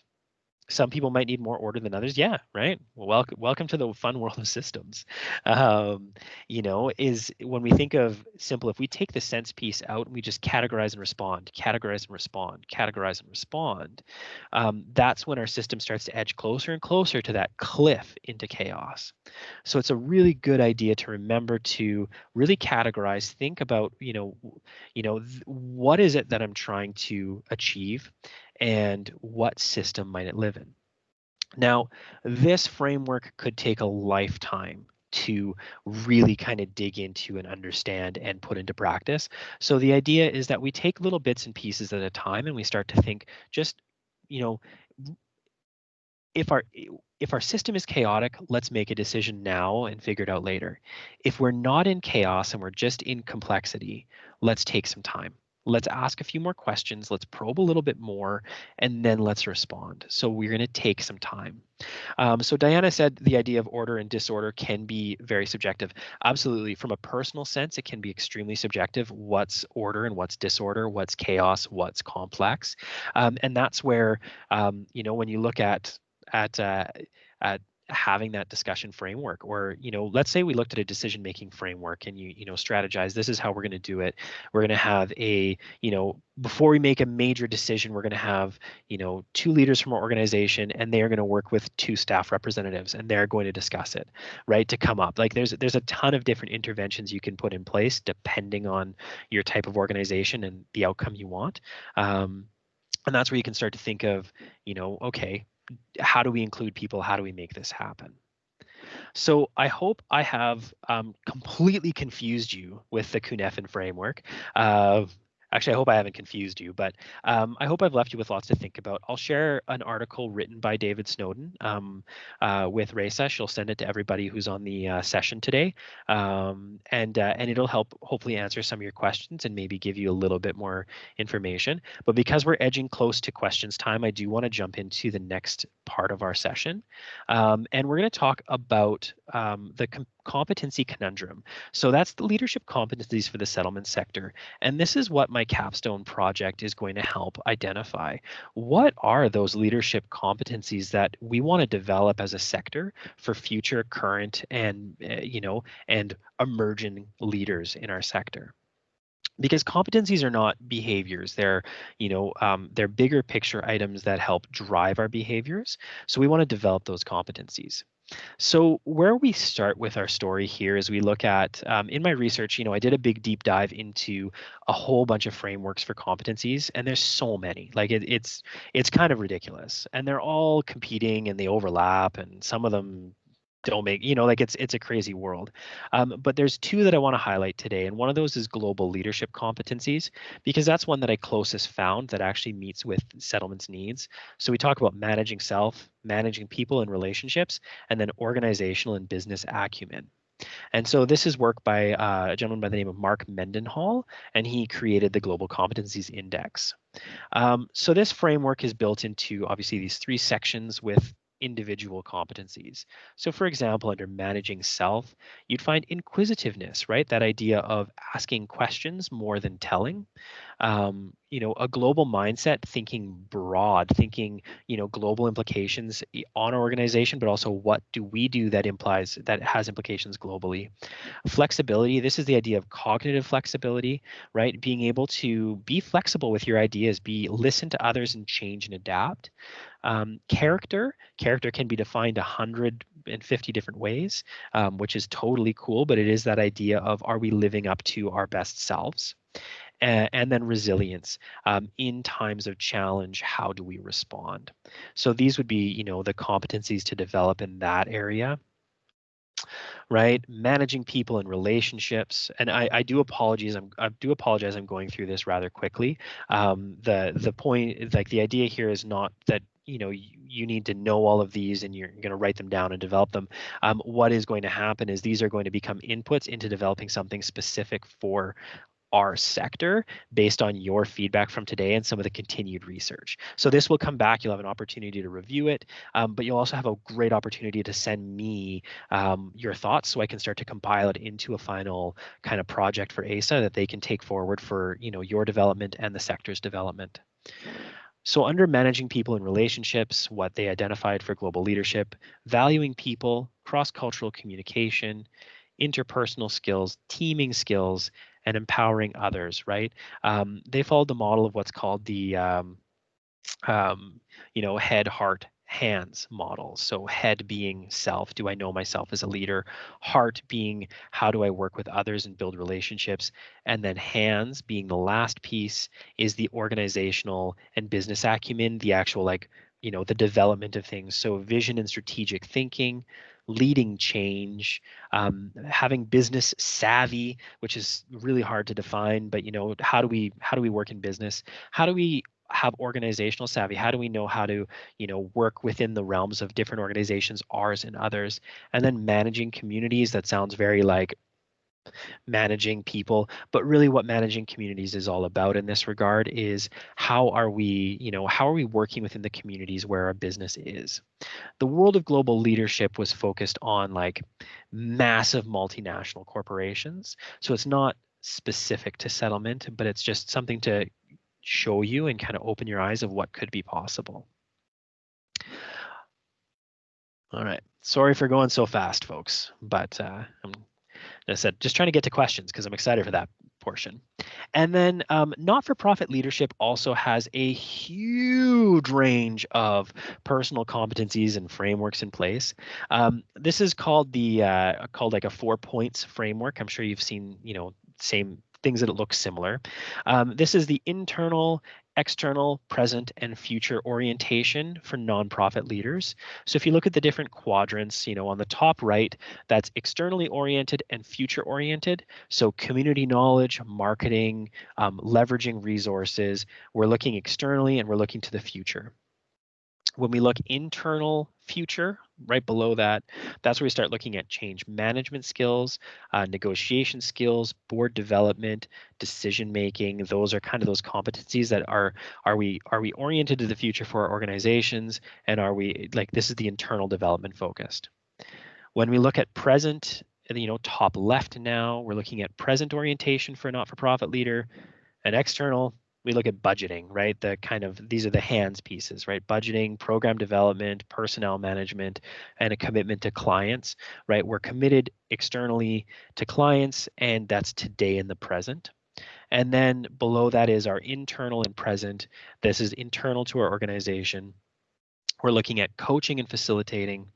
B: Some people might need more order than others. Yeah, right. Well, welcome to the fun world of systems. Is when we think of simple, if we take the sense piece out and we just categorize and respond, that's when our system starts to edge closer and closer to that cliff into chaos. So it's a really good idea to remember to really categorize, think about, what is it that I'm trying to achieve, and what system might it live in? Now, this framework could take a lifetime to really kind of dig into and understand and put into practice. So the idea is that we take little bits and pieces at a time and we start to think just, if our system is chaotic, let's make a decision now and figure it out later. If we're not in chaos and we're just in complexity, let's take some time. Let's ask a few more questions. Let's probe a little bit more, and then let's respond. So we're going to take some time. So Diana said the idea of order and disorder can be very subjective. Absolutely. From a personal sense, it can be extremely subjective. What's order and what's disorder? What's chaos? What's complex? And that's where, when you look at uh, at having that discussion framework, or let's say we looked at a decision making framework and you strategize, this is how we're going to do it. We're going to have a before we make a major decision, we're going to have two leaders from our organization, and they are going to work with two staff representatives, and they're going to discuss it, right, to come up. Like there's a ton of different interventions you can put in place depending on your type of organization and the outcome you want. And that's where you can start to think of, okay, how do we include people? How do we make this happen? So I hope I have completely confused you with the Cunefin framework. Actually, I hope I haven't confused you, but I hope I've left you with lots to think about. I'll share an article written by David Snowden with Reza. She'll send it to everybody who's on the session today, and it'll help hopefully answer some of your questions and maybe give you a little bit more information. But because we're edging close to questions time, I do want to jump into the next part of our session, and we're going to talk about the competency conundrum. So that's the leadership competencies for the settlement sector. And this is what my capstone project is going to help identify. What are those leadership competencies that we want to develop as a sector for future, current, and and emerging leaders in our sector? Because competencies are not behaviors. They're bigger picture items that help drive our behaviors. So we want to develop those competencies. So where we start with our story here is we look at, in my research, I did a big deep dive into a whole bunch of frameworks for competencies, and there's so many. Like it's kind of ridiculous, and they're all competing and they overlap, and some of them don't make, like it's a crazy world. But there's two that I want to highlight today, and one of those is global leadership competencies, because that's one that I closest found that actually meets with settlements needs. So we talk about managing self, managing people and relationships, and then organizational and business acumen. And so this is work by a gentleman by the name of Mark Mendenhall, and he created the Global Competencies Index. So this framework is built into obviously these three sections with individual competencies. So for example, under managing self, you'd find inquisitiveness, right? That idea of asking questions more than telling. A global mindset, thinking broad, thinking, global implications on our organization, but also what do we do that has implications globally. Flexibility, this is the idea of cognitive flexibility, right? Being able to be flexible with your ideas, listen to others and change and adapt. Character can be defined 150 different ways, which is totally cool, but it is that idea of, are we living up to our best selves? And then resilience. In times of challenge, how do we respond? So these would be, the competencies to develop in that area, right? Managing people and relationships. And I do apologize. I'm going through this rather quickly. The point, like the idea here is not that you need to know all of these and you're going to write them down and develop them. What is going to happen is these are going to become inputs into developing something specific for our sector based on your feedback from today and some of the continued research. So this will come back. You'll have an opportunity to review it, but you'll also have a great opportunity to send me your thoughts so I can start to compile it into a final kind of project for ASA that they can take forward for your development and the sector's development. So under managing people and relationships, what they identified for global leadership, valuing people, cross-cultural communication, interpersonal skills, teaming skills, and empowering others, right? They followed the model of what's called the head, heart, hands model. So head being self, do I know myself as a leader? Heart being, how do I work with others and build relationships? And then hands being the last piece is the organizational and business acumen, the actual the development of things. So vision and strategic thinking, leading change, having business savvy, which is really hard to define, but how do we work in business? How do we have organizational savvy? How do we know how to work within the realms of different organizations, ours and others? And then managing communities, that sounds very like managing people, but really what managing communities is all about in this regard is how are we, how are we working within the communities where our business is. The world of global leadership was focused on like massive multinational corporations. So it's not specific to settlement, but it's just something to show you and kind of open your eyes of what could be possible. All right. Sorry for going so fast, folks, but I said just trying to get to questions because I'm excited for that portion. And then not-for-profit leadership also has a huge range of personal competencies and frameworks in place. This is called called like a 4 points framework. I'm sure you've seen, same things that it looks similar. This is the internal, external, present, and future orientation for nonprofit leaders. So if you look at the different quadrants, on the top right, that's externally oriented and future oriented. So community knowledge, marketing, leveraging resources. We're looking externally and we're looking to the future. When we look internal future, right below that, that's where we start looking at change management skills, negotiation skills, board development, decision making. Those are kind of those competencies that are we oriented to the future for our organizations, and are we like this is the internal development focused. When we look at present, top left now, we're looking at present orientation for a not-for-profit leader, and external, we look at budgeting, right? The kind of, these are the hands pieces, right? Budgeting, program development, personnel management, and a commitment to clients, right? We're committed externally to clients, and that's today in the present. And then below that is our internal and present. This is internal to our organization. We're looking at coaching and facilitating,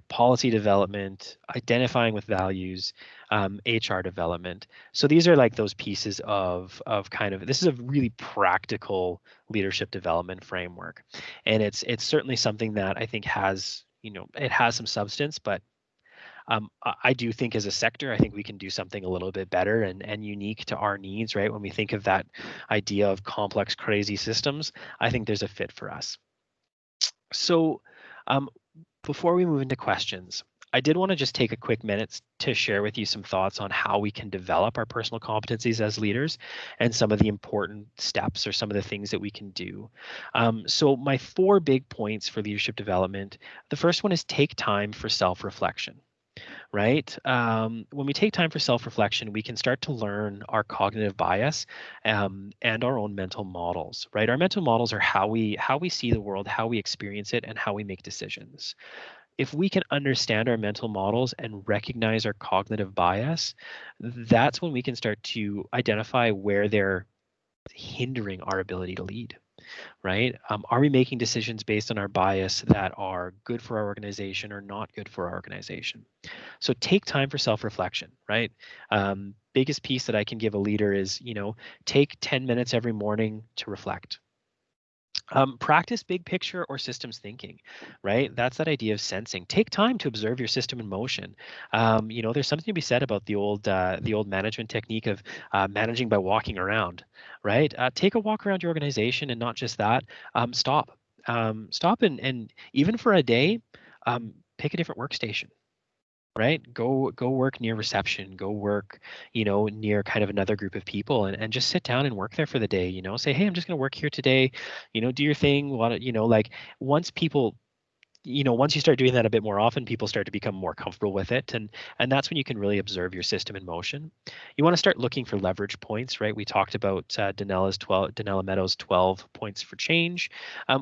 B: policy development, identifying with values, HR development. So these are like those pieces of kind of, this is a really practical leadership development framework. And it's certainly something that I think has, it has some substance, but I do think as a sector, I think we can do something a little bit better and unique to our needs, right? When we think of that idea of complex, crazy systems, I think there's a fit for us. So before we move into questions, I did want to just take a quick minute to share with you some thoughts on how we can develop our personal competencies as leaders and some of the important steps or some of the things that we can do. So my 4 big points for leadership development, the first one is take time for self-reflection. Right? When we take time for self-reflection, we can start to learn our cognitive bias and our own mental models. Right? Our mental models are how we see the world, how we experience it, and how we make decisions. If we can understand our mental models and recognize our cognitive bias, that's when we can start to identify where they're hindering our ability to lead. Right? Are we making decisions based on our bias that are good for our organization or not good for our organization? So take time for self-reflection, right? Biggest piece that I can give a leader is, take 10 minutes every morning to reflect. Practice big picture or systems thinking, right? That's that idea of sensing. Take time to observe your system in motion. There's something to be said about the old management technique of managing by walking around, right? Take a walk around your organization, and not just that. Stop, stop, and even for a day, pick a different workstation. Right? Go work near reception, go work, near kind of another group of people, and just sit down and work there for the day, say, hey, I'm just going to work here today, do your thing. Like once people, once you start doing that a bit more often, people start to become more comfortable with it. And that's when you can really observe your system in motion. You want to start looking for leverage points, right? We talked about Donella Meadows' 12 points for change.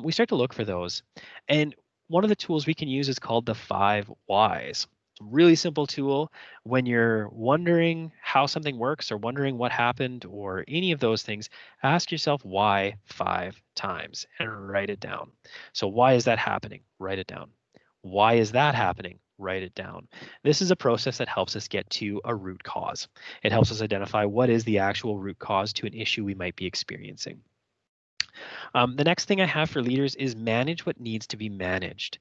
B: We start to look for those. And one of the tools we can use is called the 5 whys. Really simple tool. When you're wondering how something works or wondering what happened or any of those things, ask yourself why 5 times and write it down. So why is that happening? Write it down. Why is that happening? Write it down. This is a process that helps us get to a root cause. It helps us identify what is the actual root cause to an issue we might be experiencing. The next thing I have for leaders is manage what needs to be managed.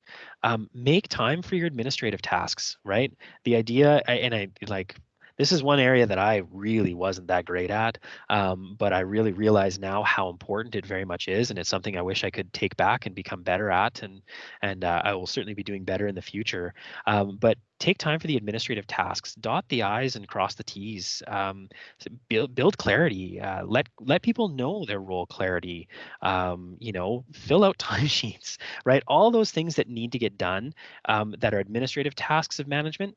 B: Make time for your administrative tasks, right? The idea, and I like, This is one area that I really wasn't that great at, but I really realize now how important it very much is, and it's something I wish I could take back and become better at, and I will certainly be doing better in the future. But take time for the administrative tasks, dot the I's and cross the T's, build clarity, let people know their role clarity, fill out timesheets, right? All those things that need to get done, that are administrative tasks of management,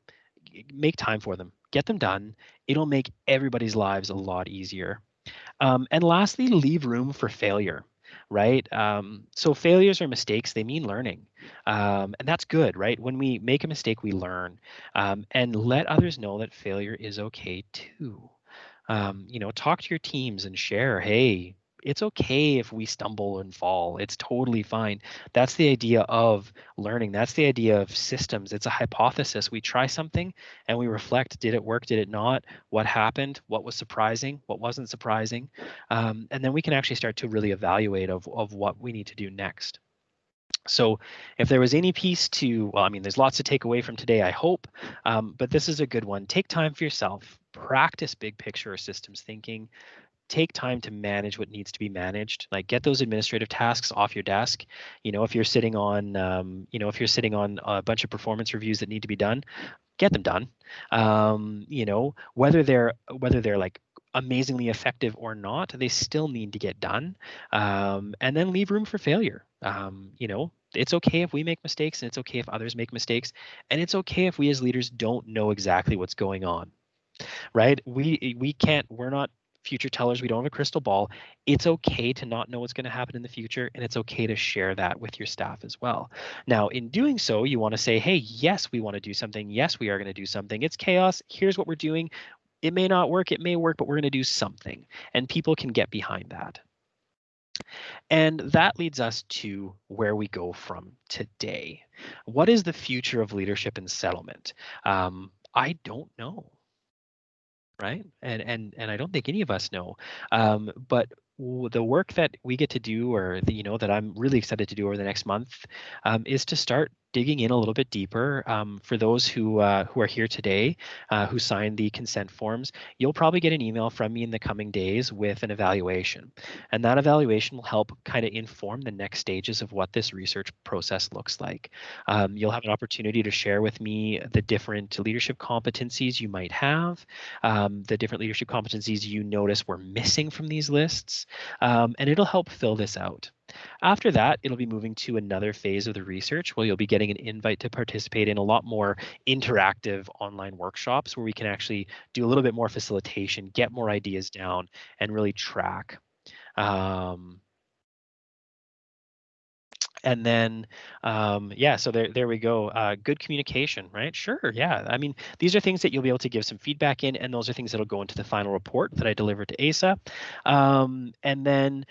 B: make time for them, get them done. It'll make everybody's lives a lot easier. And lastly, leave room for failure, right? So failures or mistakes, they mean learning. And that's good, right? When we make a mistake, we learn. And let others know that failure is okay too. Talk to your teams and share, hey, it's okay if we stumble and fall. It's totally fine. That's the idea of learning. That's the idea of systems. It's a hypothesis. We try something and we reflect, did it work? Did it not? What happened? What was surprising? What wasn't surprising? And then we can actually start to really evaluate of what we need to do next. So if there was any piece to, well, I mean, there's lots to take away from today, I hope, but this is a good one. Take time for yourself, practice big picture or systems thinking, take time to manage what needs to be managed, like get those administrative tasks off your desk. If you're sitting on, a bunch of performance reviews that need to be done, get them done. Whether they're like amazingly effective or not, they still need to get done. And then leave room for failure. It's okay if we make mistakes, and it's okay if others make mistakes, and it's okay if we as leaders don't know exactly what's going on, right? We're not future tellers. We don't have a crystal ball. It's okay to not know what's going to happen in the future, and it's okay to share that with your staff as well. Now, in doing so, you want to say, hey, yes, we want to do something. Yes, we are going to do something. It's chaos. Here's what we're doing. It may not work, it may work, but we're going to do something, and people can get behind that. And that leads us to where we go from today. What is the future of leadership and settlement? I don't know, right? And I don't think any of us know. But the work that we get to do, or that I'm really excited to do over the next month, is to start digging in a little bit deeper. For those who are here today, who signed the consent forms, you'll probably get an email from me in the coming days with an evaluation, and that evaluation will help kind of inform the next stages of what this research process looks like. You'll have an opportunity to share with me the different leadership competencies you might have, the different leadership competencies you notice were missing from these lists, and it'll help fill this out. After that, it'll be moving to another phase of the research where you'll be getting an invite to participate in a lot more interactive online workshops where we can actually do a little bit more facilitation, get more ideas down, and really track. And then, so there we go. Good communication, right? Sure, yeah. I mean, these are things that you'll be able to give some feedback in, and those are things that'll go into the final report that I deliver to ASA. And then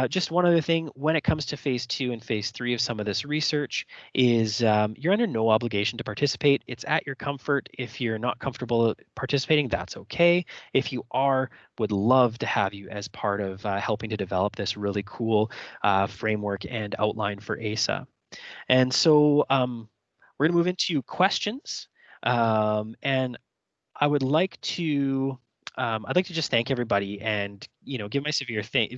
B: just one other thing, when it comes to phase 2 and phase 3 of some of this research is you're under no obligation to participate. It's at your comfort. If you're not comfortable participating, that's okay. If you are, would love to have you as part of helping to develop this really cool framework and outline for ASA. And so we're going to move into questions. And I would like to I'd like to just thank everybody and give my severe thank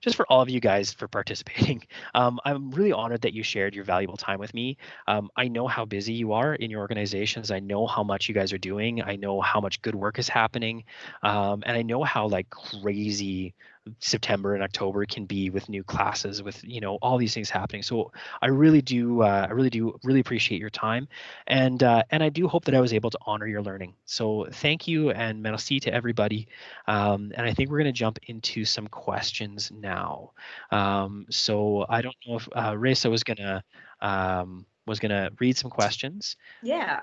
B: just for all of you guys for participating. I'm really honored that you shared your valuable time with me. I know how busy you are in your organizations. I know how much you guys are doing. I know how much good work is happening, and I know how crazy September and October can be with new classes, with all these things happening. So I really do really appreciate your time, and I do hope that I was able to honor your learning. So thank you, and merci to everybody. And I think we're going to jump into some questions now. So I don't know if Reza was gonna read some questions.
A: Yeah.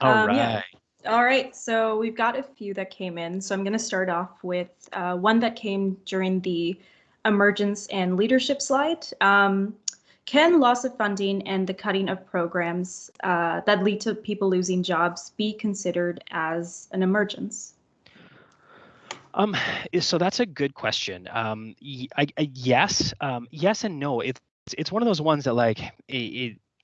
B: All
A: Yeah.
B: right.
A: All right. So we've got a few that came in. So I'm going to start off with one that came during the emergence and leadership slide. Can loss of funding and the cutting of programs that lead to people losing jobs be considered as an emergence?
B: So that's a good question. Yes, yes and no. It's one of those ones that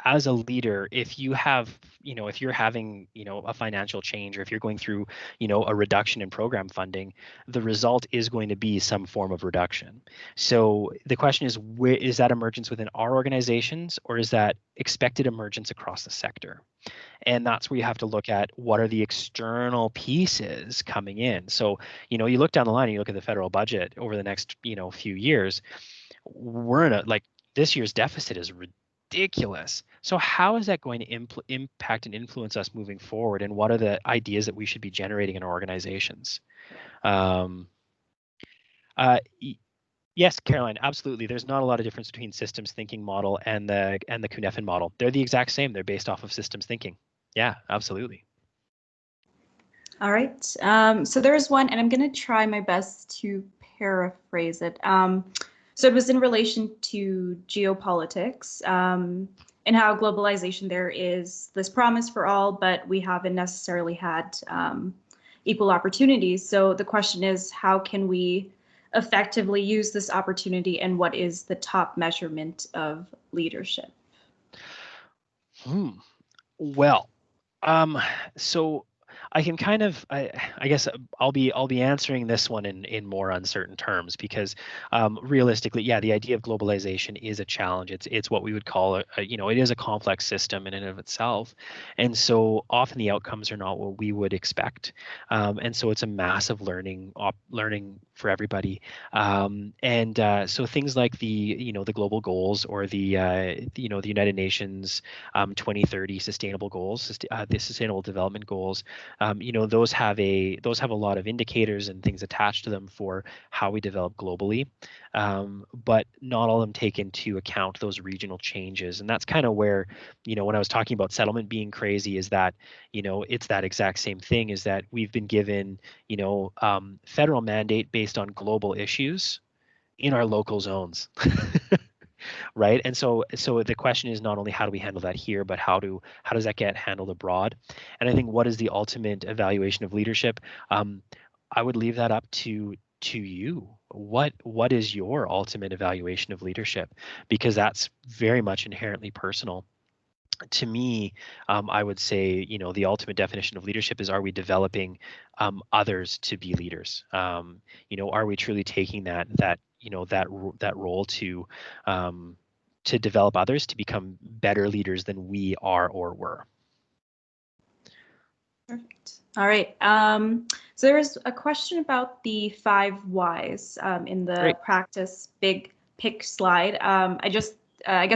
B: as a leader, if you have, if you're having, a financial change, or if you're going through, a reduction in program funding, the result is going to be some form of reduction. So the question is, where is that emergence within our organizations, or is that expected emergence across the sector? And that's where you have to look at what are the external pieces coming in. So, you look down the line and you look at the federal budget over the next, few years, we're in a, like, this year's deficit is ridiculous. So how is that going to impact and influence us moving forward? And what are the ideas that we should be generating in our organizations? Um, yes, Caroline, absolutely. There's not a lot of difference between systems thinking model and the Cunefin model. They're the exact same. They're based off of systems thinking. Yeah, absolutely.
A: All right. So there's one, and I'm going to try my best to paraphrase it. So it was in relation to geopolitics, and how globalization, there is this promise for all, but we haven't necessarily had equal opportunities. So the question is, how can we effectively use this opportunity, and what is the top measurement of leadership?
B: Well, so I can kind of, I guess I'll be answering this one in more uncertain terms, because realistically, yeah, the idea of globalization is a challenge. It's what we would call it is a complex system in and of itself, and so often the outcomes are not what we would expect, and so it's a massive learning for everybody, and so things like the global goals, or the United Nations 2030 sustainable goals, the sustainable development goals. Those have a lot of indicators and things attached to them for how we develop globally, but not all of them take into account those regional changes. And that's kind of where, when I was talking about settlement being crazy, is that, it's that exact same thing, is that we've been given, federal mandate based on global issues in our local zones. Right? And so the question is not only how do we handle that here, but how does that get handled abroad? And I think, what is the ultimate evaluation of leadership? I would leave that up to you. What is your ultimate evaluation of leadership? Because that's very much inherently personal. To me, I would say, the ultimate definition of leadership is, are we developing others to be leaders? Are we truly taking that role to develop others to become better leaders than we are or were?
A: Perfect. All right. So there's a question about the 5 whys in the
B: Great.
A: practice big pick slide. I guess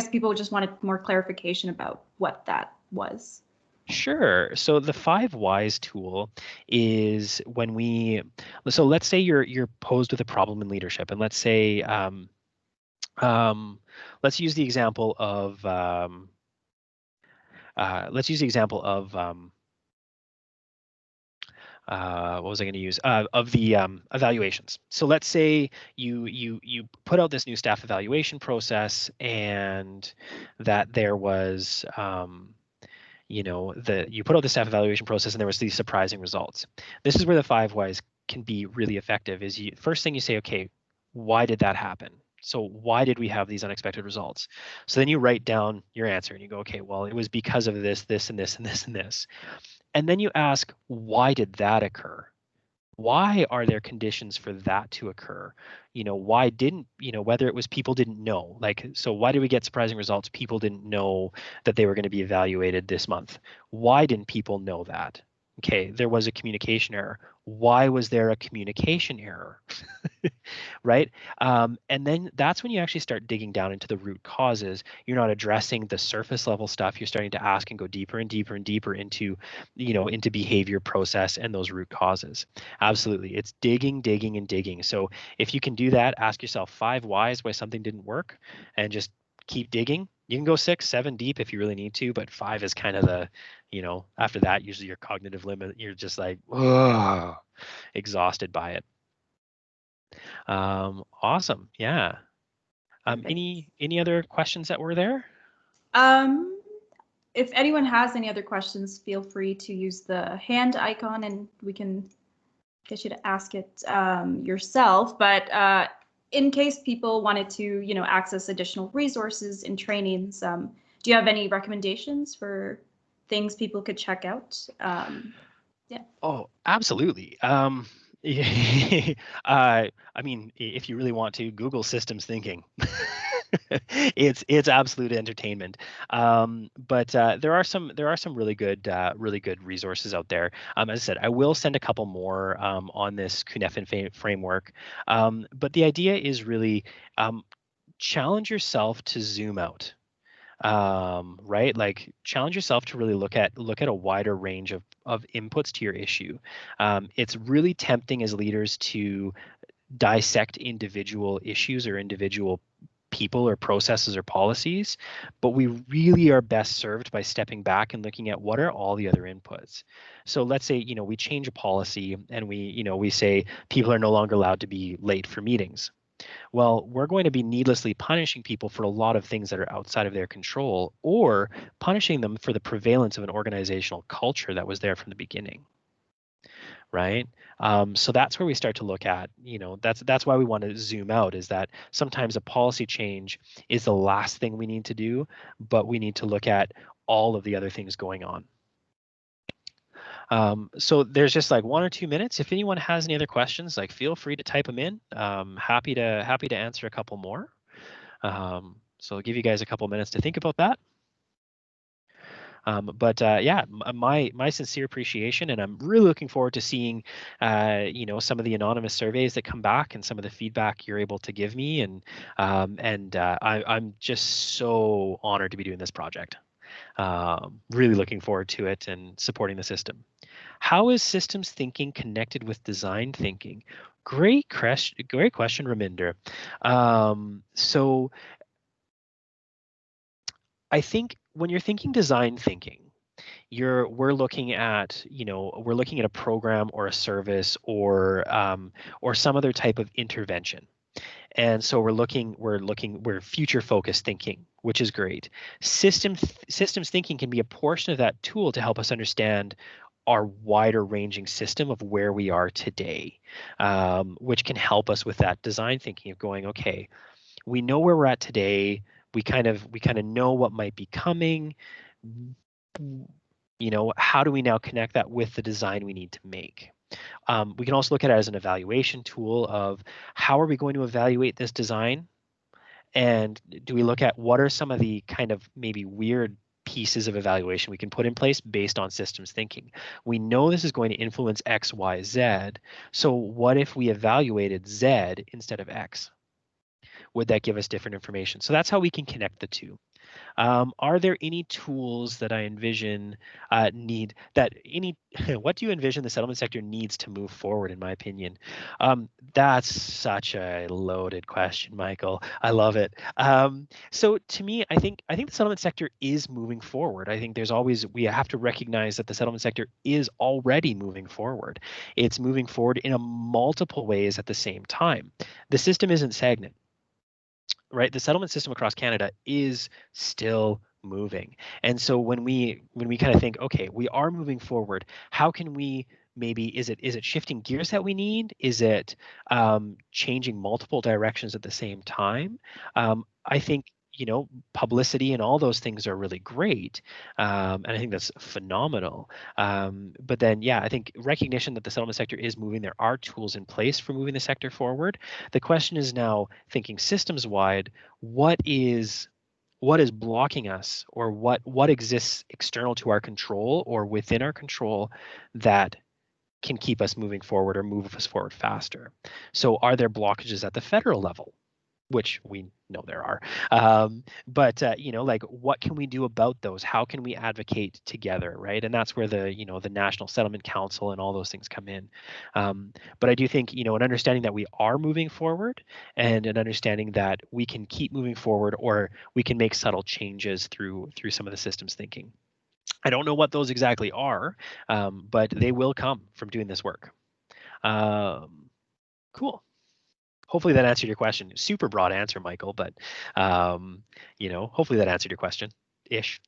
A: people just wanted more clarification about what that was.
B: Sure. So the 5 whys tool is so let's say you're posed with a problem in leadership, and let's say let's use the example of what was I going to use, of the evaluations. So let's say you put out this new staff evaluation process, and that there was you put out the staff evaluation process, and there was these surprising results. This is where the 5 whys can be really effective. Is first thing you say, okay, why did that happen? So why did we have these unexpected results? So then you write down your answer, and you go, okay, well, it was because of this, this, and this, and this, and this. And then you ask, why did that occur? Why are there conditions for that to occur? Why didn't, whether it was people didn't know, so why did we get surprising results? People didn't know that they were going to be evaluated this month. Why didn't people know that? Okay, there was a communication error. Why was there a communication error? Right? And then that's when you actually start digging down into the root causes. You're not addressing the surface level stuff. You're starting to ask and go deeper and deeper and deeper into, into behavior, process, and those root causes. Absolutely. It's digging, digging, and digging. So if you can do that, ask yourself 5 whys why something didn't work, and just keep digging. You can go 6, 7 deep if you really need to, but 5 is kind of the, after that, usually your cognitive limit, you're just like, oh, exhausted by it. Awesome. Yeah. Any other questions that were there?
A: If anyone has any other questions, feel free to use the hand icon, and we can get you to ask it yourself. But in case people wanted to, access additional resources and trainings, Do you have any recommendations for things people could check out? Yeah.
B: Oh, absolutely. I mean, if you really want to, Google systems thinking. It's absolute entertainment. But there are some really good resources out there. As I said, I will send a couple more on this Cunefin framework. But the idea is really challenge yourself to zoom out. Right, like challenge yourself to really look at a wider range of inputs to your issue. It's really tempting as leaders to dissect individual issues or individual people or processes or policies, but we really are best served by stepping back and looking at what are all the other inputs. So let's say, we change a policy and we say people are no longer allowed to be late for meetings. Well, we're going to be needlessly punishing people for a lot of things that are outside of their control, or punishing them for the prevalence of an organizational culture that was there from the beginning, right? So that's where we start to look at, that's why we want to zoom out, is that sometimes a policy change is the last thing we need to do, but we need to look at all of the other things going on. So there's just like 1 or 2 minutes. If anyone has any other questions, like feel free to type them in. Happy to answer a couple more. So I'll give you guys a couple minutes to think about that. But yeah, my sincere appreciation, and I'm really looking forward to seeing, some of the anonymous surveys that come back and some of the feedback you're able to give me, and I'm just so honored to be doing this project. Really looking forward to it and supporting the system. How is systems thinking connected with design thinking? Great question, Raminder. So I think when you're thinking design thinking, we're looking at a program or a service or some other type of intervention. And so we're future focused thinking, which is great. Systems thinking can be a portion of that tool to help us understand our wider ranging system of where we are today, which can help us with that design thinking of going, okay, we know where we're at today. We kind of know what might be coming. How do we now connect that with the design we need to make? We can also look at it as an evaluation tool of how are we going to evaluate this design? And do we look at what are some of the kind of maybe weird pieces of evaluation we can put in place based on systems thinking? We know this is going to influence X, Y, Z. So what if we evaluated Z instead of X? Would that give us different information? So that's how we can connect the two. Are there any tools that I envision what do you envision the settlement sector needs to move forward, in my opinion? That's such a loaded question, Michael. I love it. So to me, I think the settlement sector is moving forward. I think we have to recognize that the settlement sector is already moving forward. It's moving forward in a multiple ways at the same time. The system isn't stagnant. Right, the settlement system across Canada is still moving, and so when we kind of think, okay, we are moving forward, how can we maybe is it shifting gears that we need? Is it changing multiple directions at the same time? I think publicity and all those things are really great, and I think that's phenomenal. But then, yeah, I think recognition that the settlement sector is moving, there are tools in place for moving the sector forward. The question is now thinking systems wide, what is blocking us, or what exists external to our control or within our control that can keep us moving forward or move us forward faster? So are there blockages at the federal level? Which we know there are. But like, what can we do about those? How can we advocate together, right? And that's where the National Settlement Council and all those things come in. But I do think, an understanding that we are moving forward, and an understanding that we can keep moving forward, or we can make subtle changes through some of the systems thinking. I don't know what those exactly are, but they will come from doing this work. Cool. Hopefully that answered your question. Super broad answer, Michael, but hopefully that answered your question ish.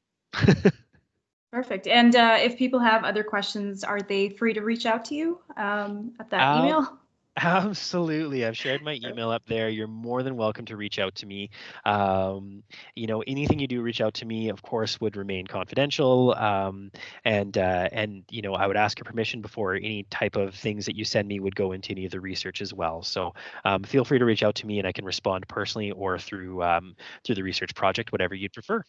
A: Perfect. And if people have other questions, are they free to reach out to you at that email?
B: Absolutely. I've shared my email up there. You're more than welcome to reach out to me. Um, anything you do, reach out to me, of course, would remain confidential. And I would ask your permission before any type of things that you send me would go into any of the research as well. So feel free to reach out to me and I can respond personally or through the research project, whatever you'd prefer.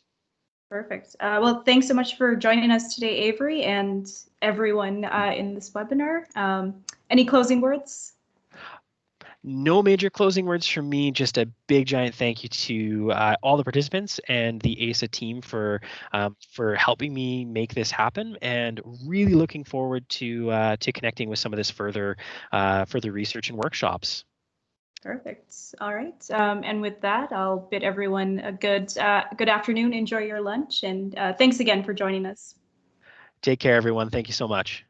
A: Perfect. Well, thanks so much for joining us today, Avery, and everyone in this webinar. Any closing words?
B: No major closing words from me. Just a big giant thank you to all the participants and the ASA team for helping me make this happen, and really looking forward to connecting with some of this further research and workshops.
A: Perfect. All right. And with that, I'll bid everyone a good afternoon. Enjoy your lunch, and thanks again for joining us.
B: Take care, everyone. Thank you so much.